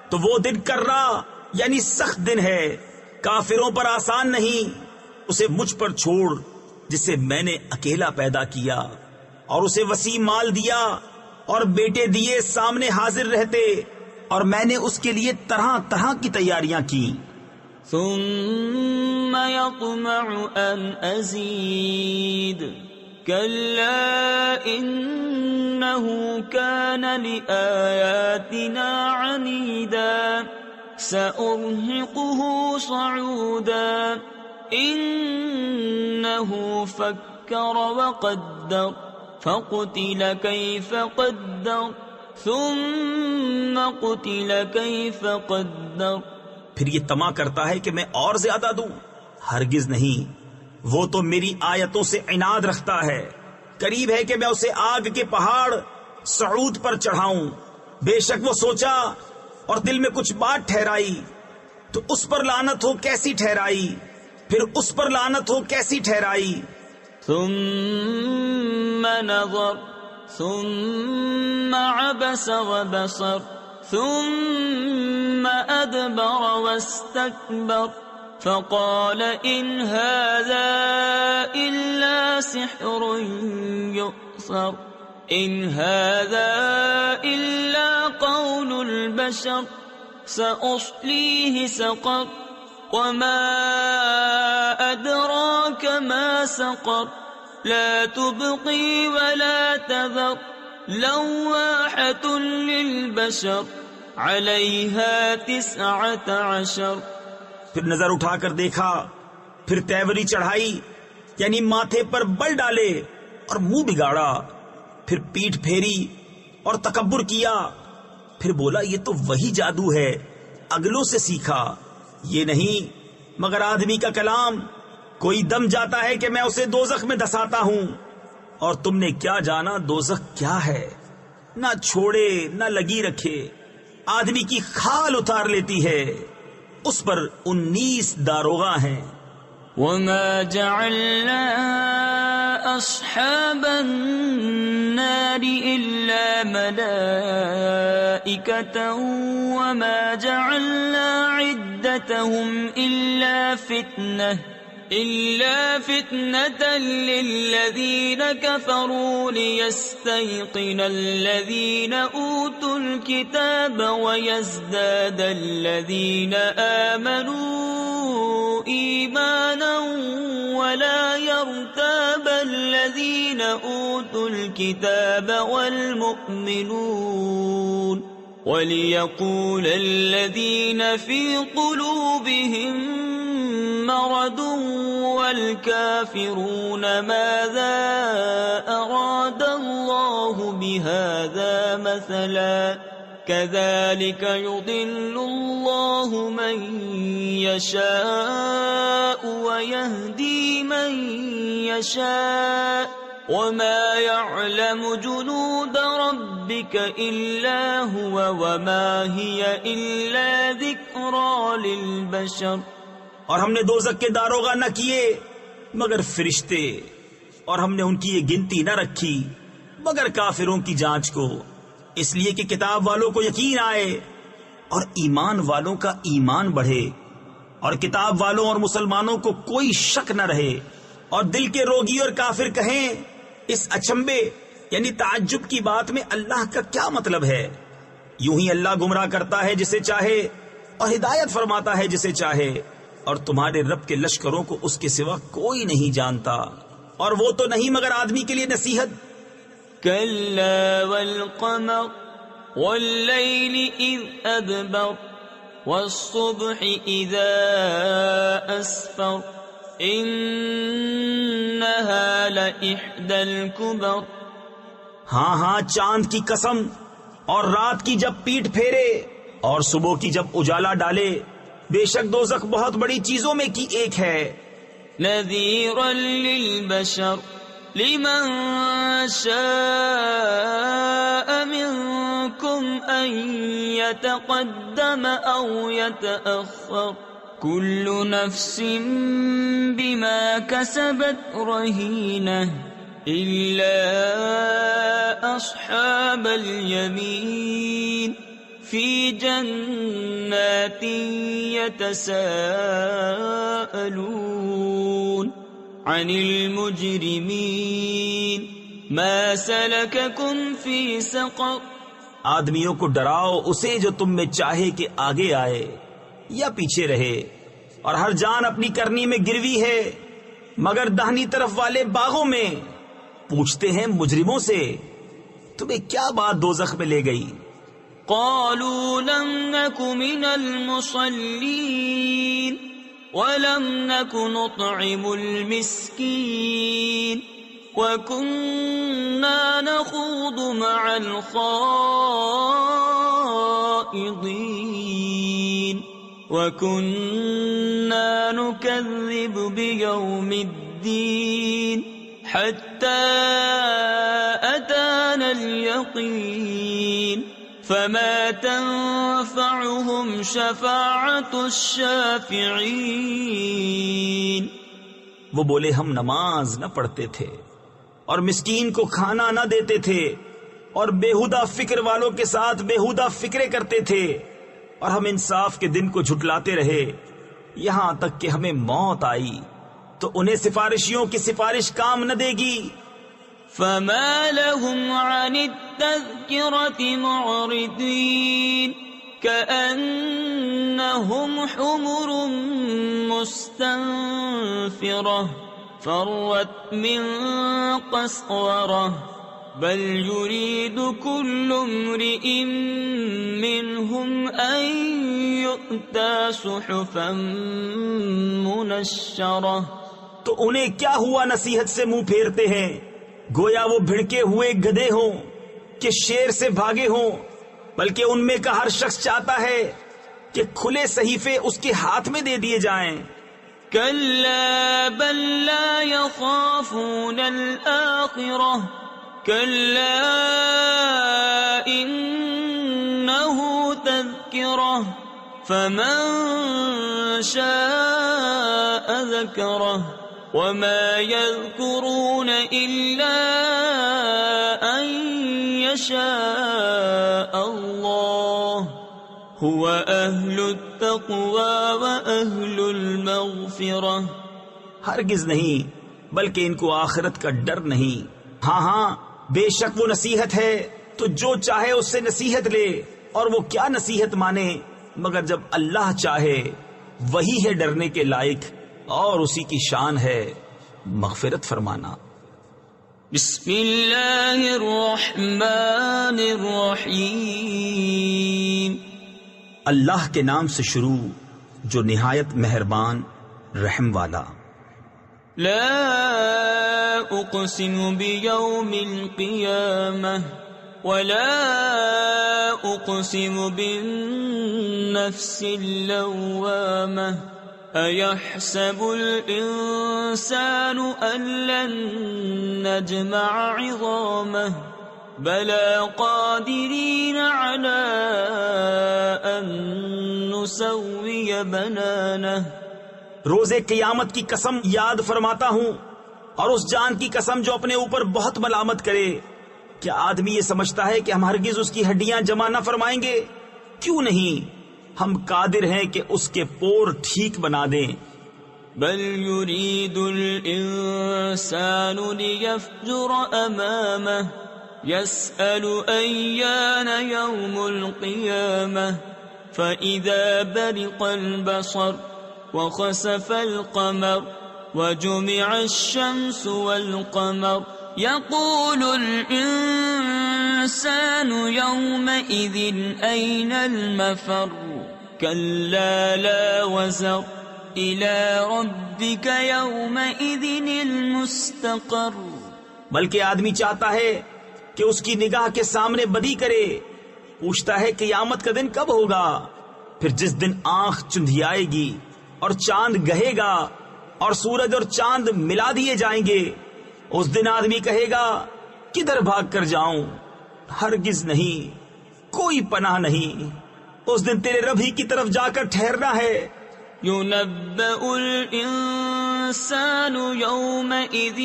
تو وہ دن کرا یعنی سخت دن ہے، کافروں پر آسان نہیں. اسے مجھ پر چھوڑ جسے میں نے اکیلا پیدا کیا، اور اسے وسیع مال دیا اور بیٹے دیے سامنے حاضر رہتے، اور میں نے اس کے لیے طرح طرح کی تیاریاں کی. ثم يطمع ان ازيد كلا انه كان لآياتنا عنيدا سأرهقه صعودا انه فكر وقدر فقتل كيف قدر ثم قتل كيف قدر. پھر یہ طمع کرتا ہے کہ میں اور زیادہ دوں، ہرگز نہیں، وہ تو میری آیتوں سے عناد رکھتا ہے. قریب ہے کہ میں اسے آگ کے پہاڑ صعود پر چڑھاؤں. بے شک وہ سوچا اور دل میں کچھ بات ٹھہرائی، تو اس پر لعنت ہو کیسی ٹھہرائی، پھر اس پر لعنت ہو کیسی ٹھہرائی. ثم نظر ثم عبس وبصر ثم أدبر واستكبر فقال إن هذا إلا سحر يؤثر إن هذا إلا قول البشر سأصليه سقر وما أدراك ما سقر لا تبقي ولا تذر لواحة للبشر عليها 19. پھر نظر اٹھا کر دیکھا، پھر تیوری چڑھائی یعنی ماتھے پر بل ڈالے اور منہ بگاڑا، پھر پیٹھ پھیری اور تکبر کیا. پھر بولا یہ تو وہی جادو ہے اگلوں سے سیکھا، یہ نہیں مگر آدمی کا کلام. کوئی دم جاتا ہے کہ میں اسے دوزخ میں دھساتا ہوں، اور تم نے کیا جانا دوزخ کیا ہے، نہ چھوڑے نہ لگی رکھے، آدمی کی کھال اتار لیتی ہے، اس پر 19 داروغہ ہیں. وما جعلنا اصحاب النار الا ملائكة وما جعلنا عدتهم إلا فتنة للذين كفروا ليستيقن الذين أوتوا الكتاب ويزداد الذين آمنوا إيمانا ولا يرتاب الذين أوتوا الكتاب والمؤمنون وليقول الذين في قلوبهم مرض والكافرون ماذا أراد الله بهذا مثلا كذلك يضل الله من يشاء ويهدي من يشاء وما يعلم جنود ربك إلا هو وما هي إلا ذكرى للبشر. اور ہم نے دوزخ کے داروغہ نہ کیے مگر فرشتے، اور ہم نے ان کی یہ گنتی نہ رکھی مگر کافروں کی جانچ کو، اس لیے کہ کتاب والوں کو یقین آئے اور ایمان والوں کا ایمان بڑھے، اور کتاب والوں اور مسلمانوں کو کوئی شک نہ رہے، اور دل کے روگی اور کافر کہیں اس اچنبے یعنی تعجب کی بات میں اللہ کا کیا مطلب ہے. یوں ہی اللہ گمراہ کرتا ہے جسے چاہے اور ہدایت فرماتا ہے جسے چاہے، اور تمہارے رب کے لشکروں کو اس کے سوا کوئی نہیں جانتا، اور وہ تو نہیں مگر آدمی کے لیے نصیحت. كلا والقمر والليل إذ أدبر والصبح إذا أسفر إنها لإحدى الكبر. ہاں چاند کی قسم، اور رات کی جب پیٹ پھیرے اور صبح کی جب اجالا ڈالے، بے شک دوزخ بہت بڑی چیزوں میں کی ایک ہے. نذيرا للبشر لمن شاء منكم أن يتقدم أو يتأخر كل نفس بما كسبت رهينة إلا أصحاب اليمين في جنات يتساءلون عن المجرمين ما سلككم في سقر. آدمیوں کو ڈراؤ اسے جو تم میں چاہے کہ آگے آئے یا پیچھے رہے، اور ہر جان اپنی کرنی میں گروی ہے مگر داہنی طرف والے باغوں میں. پوچھتے ہیں مجرموں سے تمہیں کیا بات دوزخ میں لے گئی؟ قالوا لم نك من المصلين ولم نك نطعم المسكين وكنا نخوض مع الخائضين وكنا نكذب بيوم الدين حتى أتانا اليقين فما تنفعهم شفاعة الشافعين. وہ بولے ہم نماز نہ پڑھتے تھے اور مسکین کو کھانا نہ دیتے تھے اور بیہودہ فکر والوں کے ساتھ بیہودہ فکرے کرتے تھے، اور ہم انصاف کے دن کو جھٹلاتے رہے یہاں تک کہ ہمیں موت آئی تو انہیں سفارشیوں کی سفارش کام نہ دے گی. فما لهم عن التذكرة معرضين كأنهم حمر مستنفرة فرت من قسورة بل يريد كل امرئ منهم أن يؤتى صحفا منشرة. تو انہیں کیا ہوا نصیحت سے منہ پھیرتے ہیں؟ گویا وہ بھڑکے ہوئے گدھے ہوں کہ شیر سے بھاگے ہوں، بلکہ ان میں کا ہر شخص چاہتا ہے کہ کھلے صحیفے اس کے ہاتھ میں دے دیے جائیں. كلا بل لا يخافون الآخرة كلا إنه تذكرة فمن شاء ذكره وما يذكرون إلا أن يشاء الله هو أهل التقوى وأهل المغفرة. ہرگز نہیں، بلکہ ان کو آخرت کا ڈر نہیں. ہاں بے شک وہ نصیحت ہے تو جو چاہے اس سے نصیحت لے، اور وہ کیا نصیحت مانے مگر جب اللہ چاہے. وہی ہے ڈرنے کے لائق اور اسی کی شان ہے مغفرت فرمانا. بسم اللہ الرحمن الرحیم. اللہ کے نام سے شروع جو نہایت مہربان رحم والا. لا اقسم بیوم القیامہ ولا اقسم بالنفس اللوامہ أيحسب الإنسان أن لن نجمع عظامه بلى قادرين على أن نسوي بنانه. روز قیامت کی قسم یاد فرماتا ہوں اور اس جان کی قسم جو اپنے اوپر بہت ملامت کرے. کیا آدمی یہ سمجھتا ہے کہ ہم ہرگز اس کی ہڈیاں جمع نہ فرمائیں گے؟ کیوں نہیں، ہم قادر ہیں کہ اس کے پور ٹھیک بنا دیں. بل يريد الإنسان ليفجر أمامه يسأل أيان يوم القيامة فإذا برق البصر وخسف القمر وجمع الشمس والقمر يقول الإنسان يومئذ أين المفر كلا لا وزر إلى ربك يومئذ المستقر. بلکہ آدمی چاہتا ہے کہ اس کی نگاہ کے سامنے بدی کرے. پوچھتا ہے قیامت کا دن کب ہوگا؟ پھر جس دن آنکھ چندھیائے گی اور چاند گہے گا اور سورج اور چاند ملا دیے جائیں گے۔ اس دن آدمی کہے گا کدھر بھاگ کر جاؤں؟ ہرگز نہیں، کوئی پناہ نہیں۔ اس دن تیرے رب ہی کی طرف جا کر ٹھہرنا ہے۔ يُنَبَّأُ الْإِنسَانُ يَوْمَئِذٍ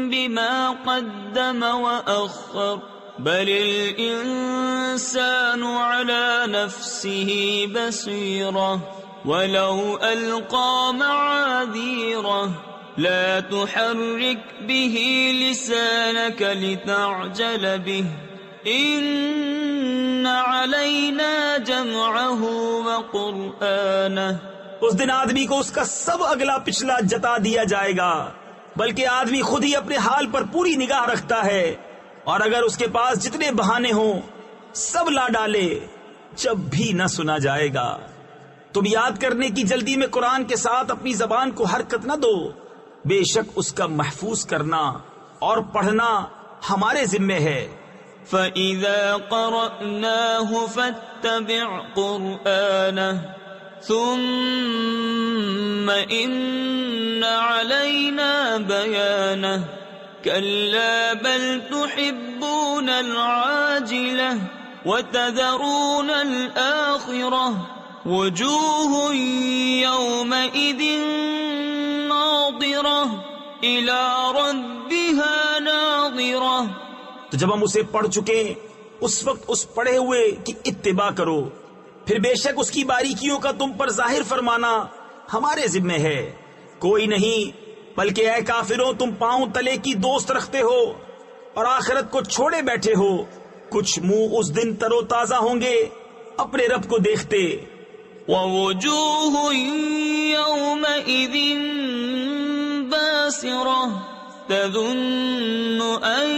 بِمَا قَدَّمَ وَأَخَّرَ بَلِ الْإِنسَانُ عَلَى نَفْسِهِ بَصِيرَةٌ وَلَوْ أَلْقَى مَعَاذِيرَهُ لَا تُحَرِّكْ بِهِ لِسَانَكَ لِتَعْجَلَ بِهِ إِنَّ عَلَيْنَا جَمْعَهُ وَقُرْآنَهُ۔ اس دن آدمی کو اس کا سب اگلا پچھلا جتا دیا جائے گا، بلکہ آدمی خود ہی اپنے حال پر پوری نگاہ رکھتا ہے، اور اگر اس کے پاس جتنے بہانے ہوں سب لا ڈالے، جب بھی نہ سنا جائے گا۔ تم یاد کرنے کی جلدی میں قرآن کے ساتھ اپنی زبان کو حرکت نہ دو، بے شک اس کا محفوظ کرنا اور پڑھنا ہمارے ذمے ہے۔ فَإِذَا قَرَأْنَاهُ فَاتَّبِعْ قُرْآنَهُ ثُمَّ إِنَّ عَلَيْنَا بَيَانَهُ كَلَّا بَلْ تُحِبُّونَ الْعَاجِلَةَ وَتَذَرُونَ الْآخِرَةَ وُجُوهٌ يَوْمَئِذٍ نَاظِرَةٌ إِلَى رَبِّهَا نَاظِرَةٌ۔ تو جب ہم اسے پڑھ چکے اس وقت اس پڑھے ہوئے کی اتباع کرو، پھر بے شک اس کی باریکیوں کا تم پر ظاہر فرمانا ہمارے ذمے ہے۔ کوئی نہیں، بلکہ اے کافروں تم پاؤں تلے کی دوست رکھتے ہو اور آخرت کو چھوڑے بیٹھے ہو۔ کچھ منہ اس دن تر و تازہ ہوں گے اپنے رب کو دیکھتے۔ وَوُجُوهٌ يَوْمَئِذٍ بَاسِرَةٌ تَظُنُّ أَن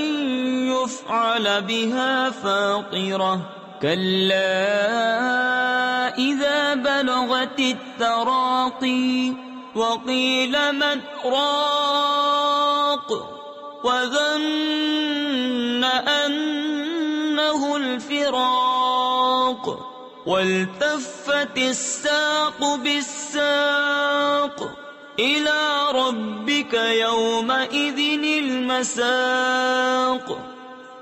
يُفْعَلَ بِهَا فَاقِرَةٌ كَلَّا إِذَا بَلَغَتِ التَّرَاقِي وَقِيلَ مَنْ رَاقٍ وَظَنَّ أَنَّهُ الْفِرَاقُ وَالْتَفَّتِ السَّاقُ بِالسَّاقِ إِلَى رَبِّكَ يَوْمَئِذٍ الْمَسَاقُ۔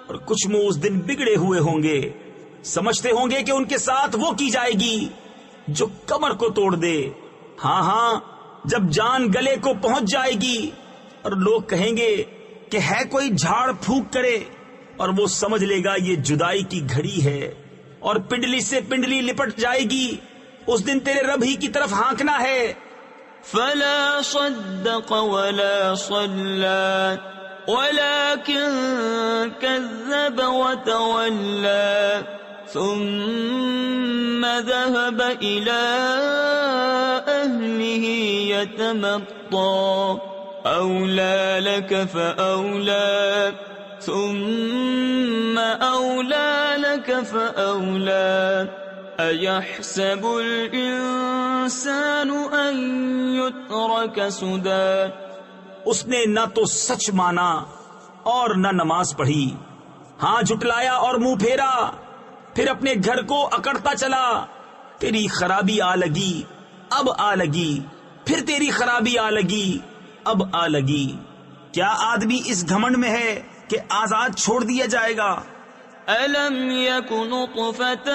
اور کچھ منہ اس دن بگڑے ہوئے ہوں گے، سمجھتے ہوں گے کہ ان کے ساتھ وہ کی جائے گی جو کمر کو توڑ دے۔ ہاں ہاں، جب جان گلے کو پہنچ جائے گی اور لوگ کہیں گے کہ ہے کوئی جھاڑ پھونک کرے، اور وہ سمجھ لے گا یہ جدائی کی گھڑی ہے، اور پنڈلی سے پنڈلی لپٹ جائے گی۔ اس دن تیرے رب ہی کی طرف ہانکنا ہے۔ فلا صدق ولا صلى ولكن كذب وتولى ثم ذهب إلى أهله يتمطى أولى لك فأولى ثم أولى لك فأولى أيحسب الإنسان أن يترك سدى۔ اس نے نہ تو سچ مانا اور نہ نماز پڑھی، ہاں جھٹلایا اور منہ پھیرا، پھر اپنے گھر کو اکڑتا چلا۔ تیری خرابی آ لگی، اب آ لگی، پھر تیری خرابی آ لگی، اب آ لگی۔ کیا آدمی اس گھمنڈ میں ہے کہ آزاد چھوڑ دیا جائے گا؟ أَلَمْ يَكُ نُطْفَةً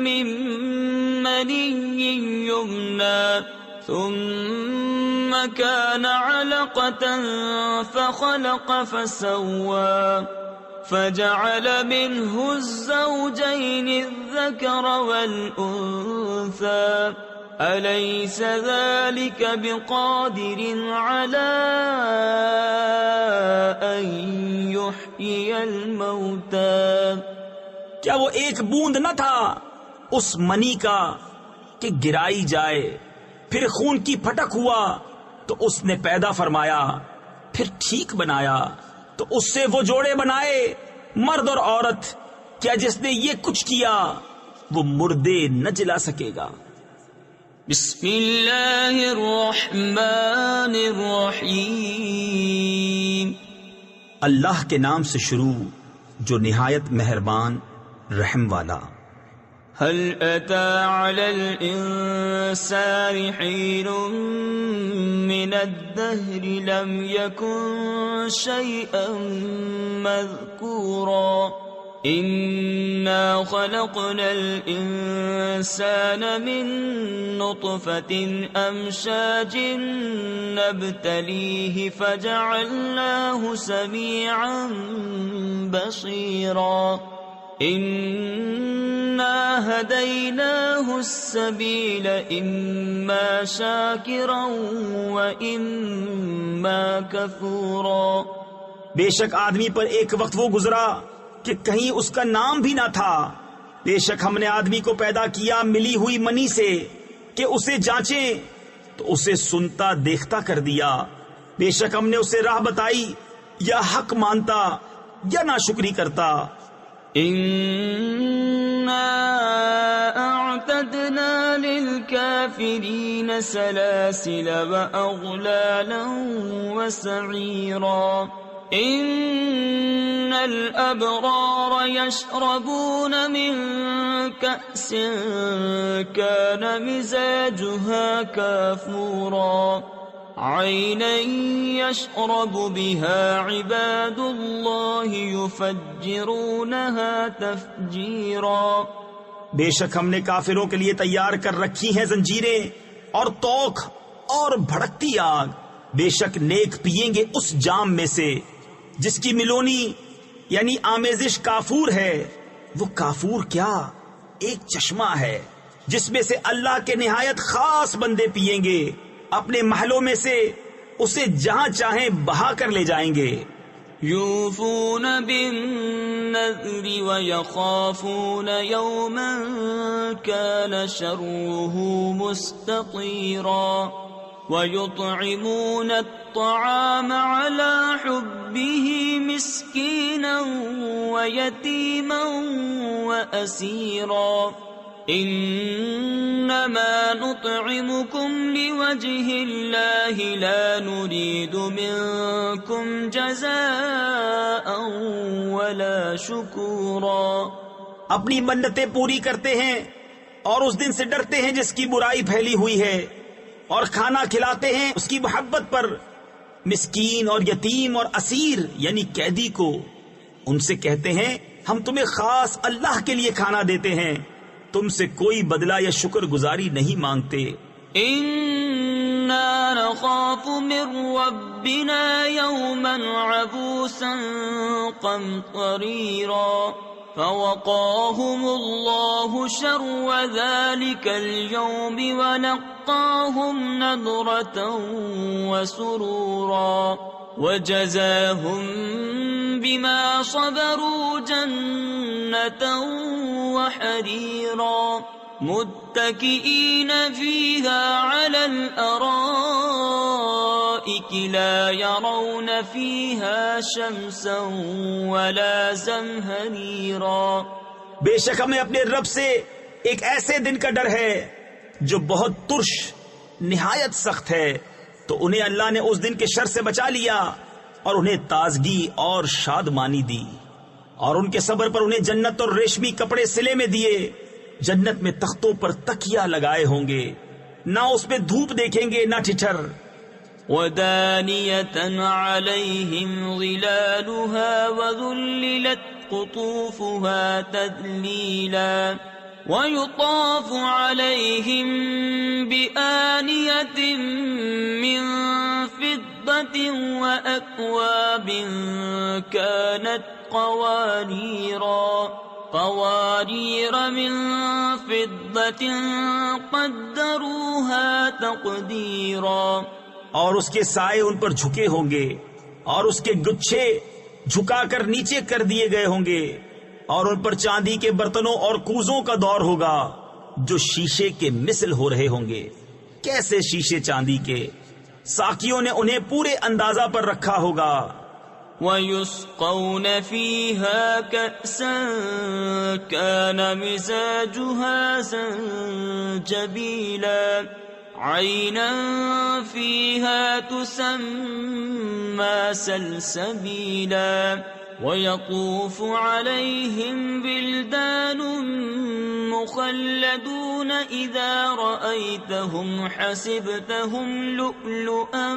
مِّن مَّنِيٍّ يُمْنَىٰ ثُمَّ كَانَ عَلَقَةً فَخَلَقَ فَسَوَّىٰ فَجَعَلَ مِنْهُ الزَّوْجَيْنِ الذَّكَرَ وَالْأُنثَىٰ أَلَيْسَ ذَلِكَ بِقَادِرٍ عَلَىٰ أَن يُحْيِيَ الْمَوْتَىٰ۔ کیا وہ ایک بوند نہ تھا اس منی کا کہ گرائی جائے، پھر خون کی پھٹک ہوا تو اس نے پیدا فرمایا، پھر ٹھیک بنایا تو اس سے وہ جوڑے بنائے مرد اور عورت۔ کیا جس نے یہ کچھ کیا وہ مردے نہ جلا سکے گا؟ بسم اللہ الرحمن الرحیم۔ اللہ کے نام سے شروع جو نہایت مہربان رحم والا۔ هل أتى على الإنسان حين من الدهر لم يكن شيئا مذكورا إنا خلقنا الإنسان من نطفة أمشاج نبتليه فجعلناه سميعا بصيرا إنا هديناه السبيل إما شاكرا وإما كفورا. بے شک آدمی پر ایک وقت وہ گزرا کہ کہیں اس کا نام بھی نہ تھا. بے شک ہم نے آدمی کو پیدا کیا ملی ہوئی منی سے کہ اسے جانچیں تو اسے سنتا دیکھتا کر دیا. بے شک ہم نے اسے راہ بتائی یا حق مانتا یا ناشکری کرتا. إنا أعتدنا للكافرين سلاسل وأغلالا وسعيرا. إن الأبرار يشربون من كأس كان مزاجها كافورا عينا يشرب بها عباد الله يفجرونها تفجيرا. بے شک ہم نے کافروں کے لیے تیار کر رکھی ہیں زنجیریں اور توق اور بھڑکتی آگ. بے شک نیک پیئیں گے اس جام میں سے جس کی ملونی یعنی آمیزش کافور ہے. وہ کافور کیا ایک چشمہ ہے جس میں سے اللہ کے نہایت خاص بندے پیئیں گے. اپنے محلوں میں سے اسے جہاں چاہیں بہا کر لے جائیں گے. يوفون بالنذر ويخافون يوما كان شره مستطيرا ويطعمون الطعام على حبه مسكينا ويتيما وأسيرا. إنما نطعمكم لوجه الله لا نريد منكم جزاء ولا شكورا. اپنی منتیں پوری کرتے ہیں اور اس دن سے ڈرتے ہیں جس کی برائی پھیلی ہوئی ہے اور کھانا کھلاتے ہیں اس کی محبت پر مسکین اور یتیم اور اسیر یعنی قیدی کو. ان سے کہتے ہیں ہم تمہیں خاص اللہ کے لیے کھانا دیتے ہیں, تم سے کوئی بدلہ یا شکر گزاری نہیں مانگتے. إنا نخاف من ربنا يوما عبوسا قمطريرا فوقاهم الله شر ذلك اليوم ولقاهم نضرة وسرورا وجزاهم بما صبروا جنة وحريرا متكئين فيها على الأرائك لا يرون فيها شمسا ولا زمهريرا. بے شک ہمیں اپنے رب سے ایک ایسے دن کا ڈر ہے جو بہت ترش نہایت سخت ہے, تو انہیں اللہ نے اس دن کے شر سے بچا لیا اور انہیں تازگی اور شادمانی دی, اور ان کے صبر پر انہیں جنت اور ریشمی کپڑے سلے میں دیے. جنت میں تختوں پر تکیا لگائے ہوں گے, نہ اس پہ دھوپ دیکھیں گے نہ ٹھٹر. ودانية عليهم ظلالها وذللت قطوفها تذليلا ويطاف عليهم بآنية من فضة وأكواب كانت قوارير من فضة قدروها تقديرا. اور اس کے سائے ان پر جھکے ہوں گے اور اس کے گچھے جھکا کر نیچے کر دیے گئے ہوں گے, اور ان پر چاندی کے برتنوں اور کوزوں کا دور ہوگا جو شیشے کے مثل ہو رہے ہوں گے. کیسے شیشے چاندی کے, ساقیوں نے انہیں پورے اندازہ پر رکھا ہوگا. وَيُسْقَوْنَ فِيهَا كَأْسًا كَانَ مِزَاجُهَا زَنْجَبِيلًا عَيْنًا فِيهَا تُسَمَّى سَلْسَبِيلًا وَيَطُوفُ عَلَيْهِمْ بِلْدَانٌ المخلدون إذا رأيتهم حسبتهم لؤلؤا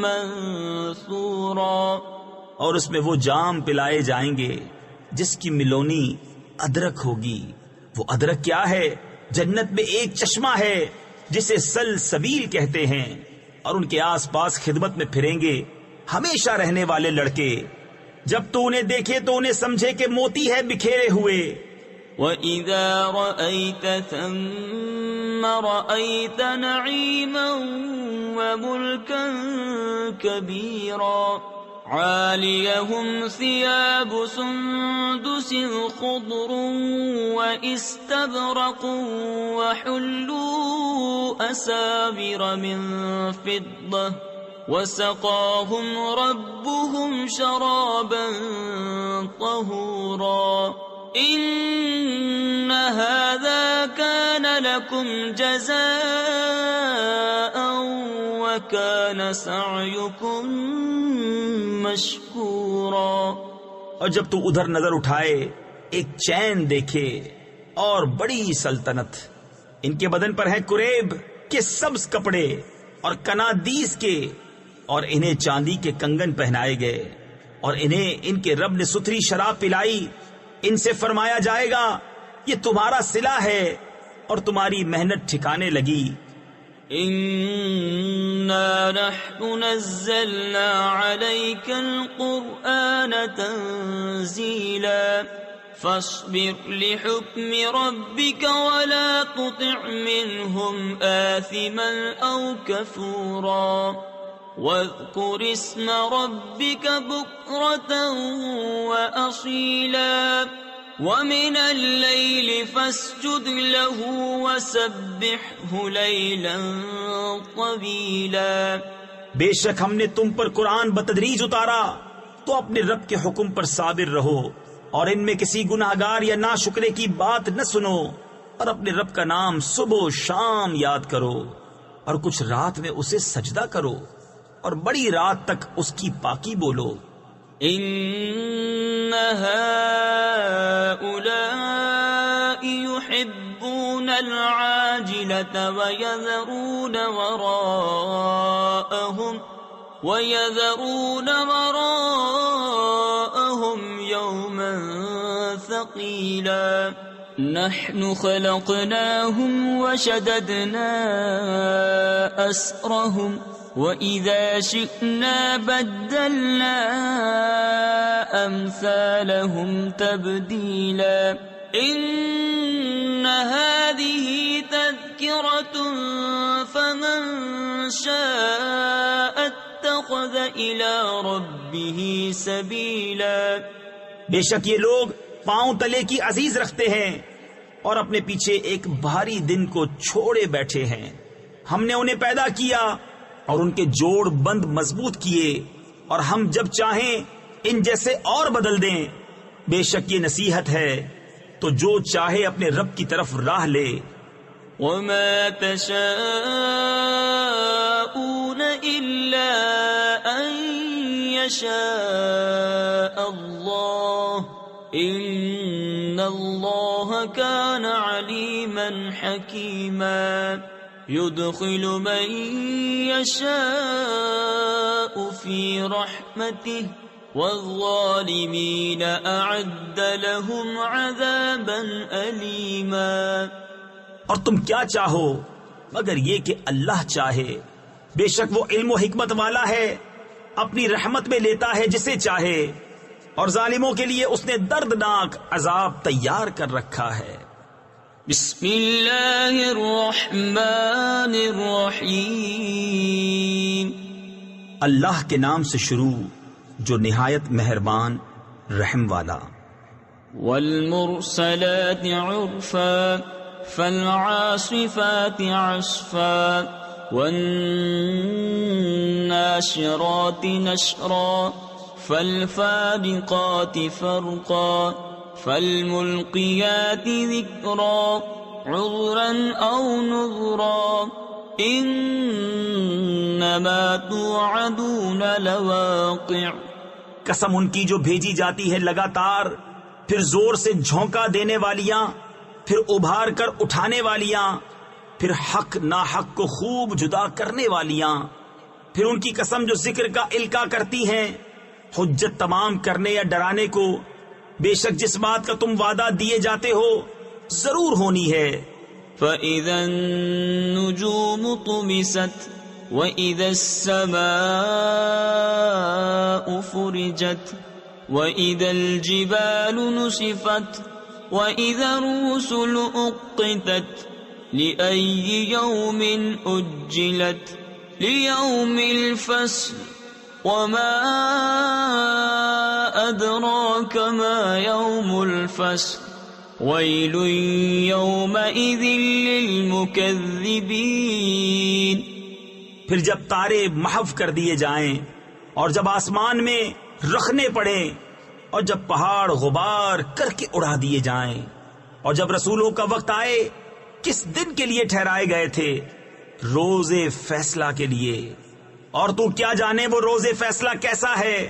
منثورا، اور اس میں وہ جام پلائے جائیں گے جس کی ملونی ادرک ہوگی۔ وہ ادرک کیا ہے؟ جنت میں ایک چشمہ ہے جسے سلسبیل کہتے ہیں، اور ان کے آس پاس خدمت میں پھریں گے ہمیشہ رہنے والے لڑکے۔ جب تو انہیں دیکھے تو انہیں سمجھے کہ موتی ہے بکھیرے ہوئے۔ وَإِذَا رَأَيْتَ ثَمَّ رَأَيْتَ نَعِيمًا وَمُلْكًا كَبِيرًا، عَالِيَهُمْ ثِيَابُ سُنْدُسٍ خُضْرٌ وَإِسْتَبْرَقٌ وَحُلُّوا أَسَاوِرَ مِنْ فِضَّةٍ وَسَقَاهُمْ رَبُّهُمْ شَرَابًا طَهُورًا، إِنَّ هَذَا كَانَ لَكُمْ جَزَاءً وَكَانَ سَعْيُكُمْ مَشْكُورًا۔ اور جب تو ادھر نظر اٹھائے ایک چین دیکھے اور بڑی سلطنت، ان کے بدن پر ہیں کریب کے سبز کپڑے اور کنادیس کے، اور انہیں چاندی کے کنگن پہنائے گئے، اور انہیں ان کے رب نے ستھری شراب پلائی۔ ان سے فرمایا جائے گا یہ تمہارا صلہ ہے اور تمہاری محنت ٹھکانے لگی۔ إِنَّا نَحْنُ نَزَّلْنَا عَلَيْكَ الْقُرْآنَ تَنزِيلًا فَاصْبِرْ لِحُكْمِ رَبِّكَ وَلَا تُطِعْ مِنْهُمْ آثِمًا أَوْ كَفُورًا، وَاذْكُرِ اسْمَ رَبِّكَ بُكْرَةً وَأَصِيلًا، وَمِنَ اللَّيْلِ فَاسْجُدْ لَهُ وَسَبِّحْهُ لَيْلًا طَوِيلًا۔ بے شک ہم نے تم پر قرآن بتدریج اتارا، تو اپنے رب کے حکم پر صابر رہو، اور ان میں کسی گناہگار یا ناشکرے کی بات نہ سنو، اور اپنے رب کا نام صبح و شام یاد کرو، اور کچھ رات میں اسے سجدہ کرو، اور بڑی رات تک اس کی پاکی بولو۔ إِنَّ هَؤُلَاءِ يُحِبُّونَ الْعَاجِلَةَ وَيَذَرُونَ وَرَاءَهُمْ يَوْمًا ثَقِيلًا، نَحْنُ خَلَقْنَاهُمْ وَشَدَدْنَا أَسْرَهُمْ وَإِذَا شِئْنَا بَدَّلْنَا أَمْثَالَهُمْ تَبْدِيلًا، إِنَّ هَذِهِ تَذْكِرَةٌ فَمَنْ شَاءَ اتَّخَذَ إِلَى رَبِّهِ سَبِيلًا۔ بے شک یہ لوگ پاؤں تلے کی عزیز رکھتے ہیں اور اپنے پیچھے ایک بھاری دن کو چھوڑے بیٹھے ہیں۔ ہم نے انہیں پیدا کیا اور ان کے جوڑ بند مضبوط کیے، اور ہم جب چاہیں ان جیسے اور بدل دیں۔ بے شک یہ نصیحت ہے تو جو چاہے اپنے رب کی طرف راہ لے۔ وَمَا تَشَاءُونَ إِلَّا أَن يَشَاءَ اللَّهُ إِنَّ اللَّهَ كَانَ عَلِيمًا حَكِيمًا، يُدْخِلُ مَن يَشَاءُ فِي رَحْمَتِهِ وَالظَّالِمِينَ أَعَدَّ لَهُمْ عَذَابًا أَلِيمًا۔ اور تم کیا چاہو مگر یہ کہ اللہ چاہے، بے شک وہ علم و حکمت والا ہے، اپنی رحمت میں لیتا ہے جسے چاہے، اور ظالموں کے لیے اس نے دردناک عذاب تیار کر رکھا ہے۔ بسم اللہ الرحمن الرحیم، اللہ کے نام سے شروع جو نہایت مہربان رحم والا۔ والمرسلات عرفا فالعاصفات عصفا والناشرات نشرا فالفارقات فرقا فالملقيات ذكرا عذرا أو نذرا إنما توعدون لواقع۔ قسم ان کی جو بھیجی جاتی ہے لگاتار، پھر زور سے جھونکا دینے والیاں، پھر ابھار کر اٹھانے والیاں، پھر حق ناحق کو خوب جدا کرنے والیاں، پھر ان کی قسم جو ذکر کا القا کرتی ہیں، حجت تمام کرنے یا ڈرانے کو، بے شک جس بات کا تم وعدہ دیے جاتے ہو ضرور ہونی ہے۔ فَإِذَا النُّجُومُ طُمِسَتْ وَإِذَا السَّمَاءُ فُرِجَتْ وَإِذَا الْجِبَالُ نُسِفَتْ وَإِذَا الرُّسُلُ أُقِّتَتْ لِأَيِّ يَوْمٍ أُجِّلَتْ لِيَوْمِ الْفَصْلِ وَمَا أَدْرَاكَ مَا يَوْمُ الْفَصْلِ وَيْلٌ يَوْمَئِذٍ لِّلْمُكَذِّبِينَ۔ پھر جب تارے محو کر دیے جائیں اور جب آسمان میں رخنے پڑیں اور جب پہاڑ غبار کر کے اڑا دیے جائیں اور جب رسولوں کا وقت آئے کس دن کے لیے ٹھہرائے گئے تھے؟ روز فیصلہ کے لیے۔ اور تو کیا جانے وہ روز فیصلہ کیسا ہے؟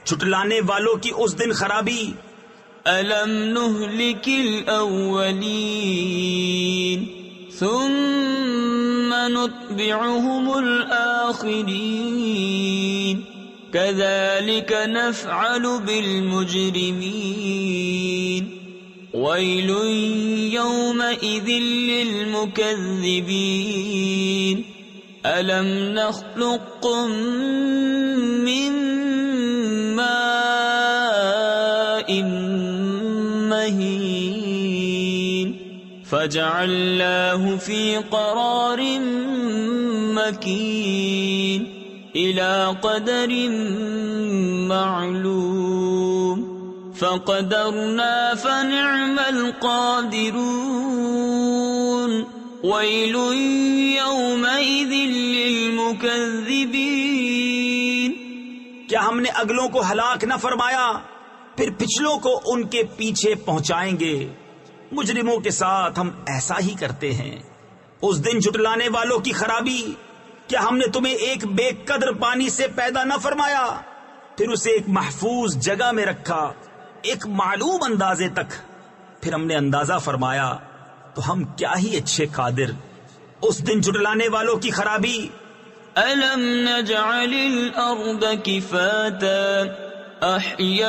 جھٹلانے والوں کی اس دن خرابی۔ أَلَمْ نُهْلِكِ الْأَوَّلِينَ ثُمَّ نُتْبِعُهُمُ الْآخِرِينَ كَذَلِكَ نَفْعَلُ بِالْمُجْرِمِينَ وَيْلٌ يَوْمَئِذٍ لِّلْمُكَذِّبِينَ أَلَمْ نَخْلُقكُّم مِّن مَّاءٍ مَّهِينٍ فَجَعَلْنَاهُ فِي قَرَارٍ مَّكِينٍ إِلَى قَدَرٍ مَّعْلُومٍ فَقَدَرْنَا فَنِعْمَ الْقَادِرُونَ وَيْلٌ يَوْمَئِذٍ لِّلْمُكَذِّبِينَ۔ کیا ہم نے اگلوں کو ہلاک نہ فرمایا، پھر پچھلوں کو ان کے پیچھے پہنچائیں گے؟ مجرموں کے ساتھ ہم ایسا ہی کرتے ہیں۔ اس دن جھٹلانے والوں کی خرابی۔ کیا ہم نے تمہیں ایک بے قدر پانی سے پیدا نہ فرمایا، پھر اسے ایک محفوظ جگہ میں رکھا ایک معلوم اندازے تک، پھر ہم نے اندازہ فرمایا تو ہم کیا ہی اچھے قادر۔ اس دن جھٹلانے والوں کی خرابی۔ أَلَمْ نَجْعَلِ الْأَرْضَ كِفَاتًا أَحْيَاءً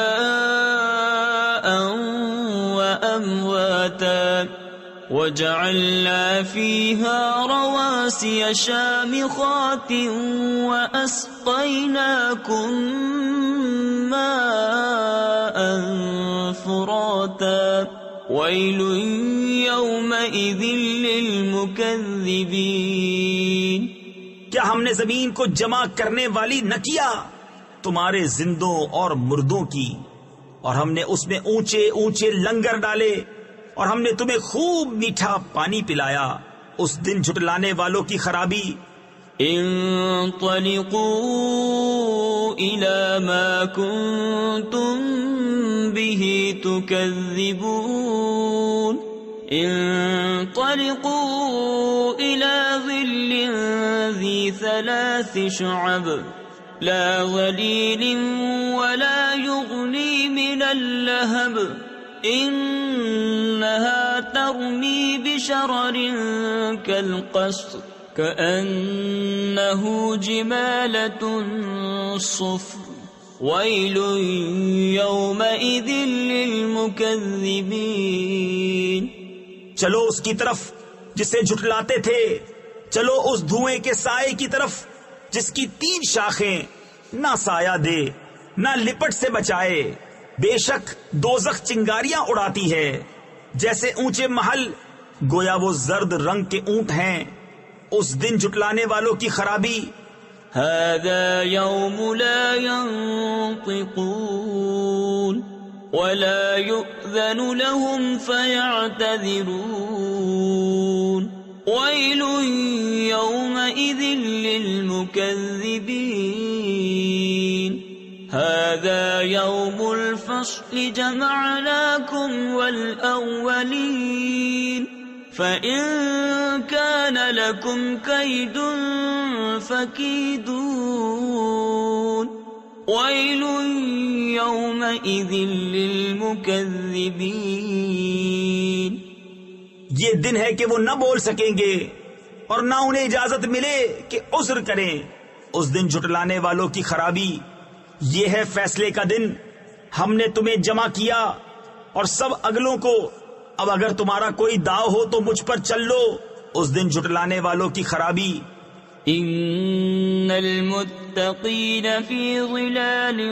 وَأَمْوَاتًا وَجَعَلْنَا فِيهَا رَوَاسِيَ شَامِخَاتٍ وَأَسْقَيْنَاكُم مَّاءً فُرَاتًا وَيْلٌ يَوْمَئِذٍ لِّلْمُكَذِّبِينَ۔ کیا ہم نے زمین کو جمع کرنے والی نہ کیا تمہارے زندوں اور مردوں کی، اور ہم نے اس میں اونچے اونچے لنگر ڈالے، اور ہم نے تمہیں خوب میٹھا پانی پلایا۔ اس دن جھٹلانے والوں کی خرابی۔ انطلقوا إلى ما كنتم به تكذبون انطلقوا إلى ظل ذي 3 شعب لا ظليل ولا يغني من اللهب إنها ترمي بشرر كالقصر كأنه جمالة صفر ويل يومئذ للمكذبين۔ چلو اس کی طرف جسے جھٹلاتے تھے، چلو اس دھوئیں کے سائے کی طرف جس کی 3 شاخیں نہ سایہ دے نہ لپٹ سے بچائے۔ بے شک دوزخ چنگاریاں اڑاتی ہے، جیسے اونچے محل گویا وہ زرد رنگ کے اونٹ ہیں۔ اس دن جھٹلانے والوں کی خرابی۔ هذا يوم لا ينطقون ولا يؤذن لهم فيعتذرون ويل يومئذ للمكذبين هذا يوم الفصل جمعناكم والأولين فإن كان لكم كيد فكيدون ويل يومئذ للمكذبين۔ یہ دن ہے کہ وہ نہ بول سکیں گے اور نہ انہیں اجازت ملے کہ عذر کریں. اس دن جھٹلانے والوں کی خرابی. یہ ہے فیصلے کا دن. ہم نے تمہیں جمع کیا اور سب اگلوں کو. اب اگر تمہارا کوئی داؤ ہو تو مجھ پر چل لو. اس دن جھٹلانے والوں کی خرابی. ان المتقین فی ظلال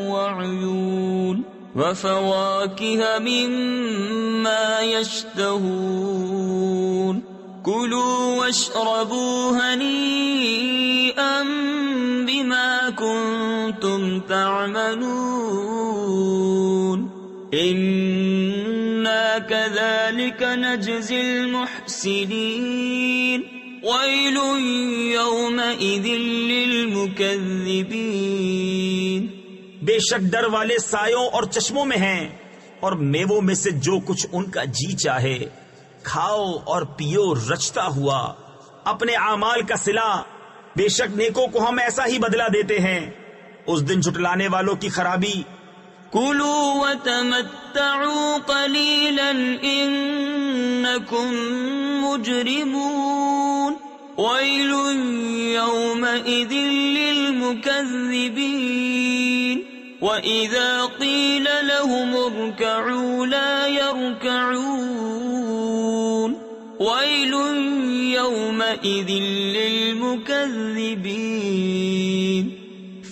وعیون وفواکہ مما یشتہون کلوا واشربوا ہنیئا بما کنتم تعملون انا كذلك نجزی المحسنین ویل یومئذ للمکذبین. بے شک ڈر والے سایوں اور چشموں میں ہیں اور میووں میں سے جو کچھ ان کا جی چاہے کھاؤ اور پیو رچتا ہوا اپنے اعمال کا صلہ. بے شک نیکوں کو ہم ایسا ہی بدلہ دیتے ہیں. اس دن جھٹلانے والوں کی خرابی. کلوا وتمتعوا قلیلا انکم مجرمون ویل یومئذ للمکذبین وَإِذَا قِيلَ لَهُمُ ارْكَعُوا لَا يَرْكَعُونَ وَيْلٌ يَوْمَئِذٍ لِّلْمُكَذِّبِينَ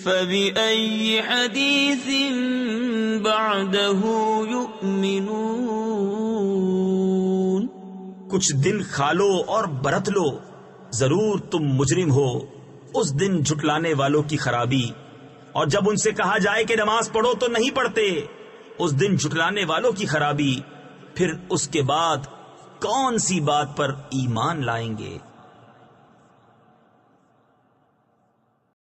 فَبِأَيِّ حَدِيثٍ بَعْدَهُ يُؤْمِنُونَ. کچھ دن کھا لو اور برت لو، ضرور تم مجرم ہو. اس دن جھٹلانے والوں کی خرابی. اور جب ان سے کہا جائے کہ نماز پڑھو تو نہیں پڑھتے. اس دن جھٹلانے والوں کی خرابی. پھر اس کے بعد کون سی بات پر ایمان لائیں گے؟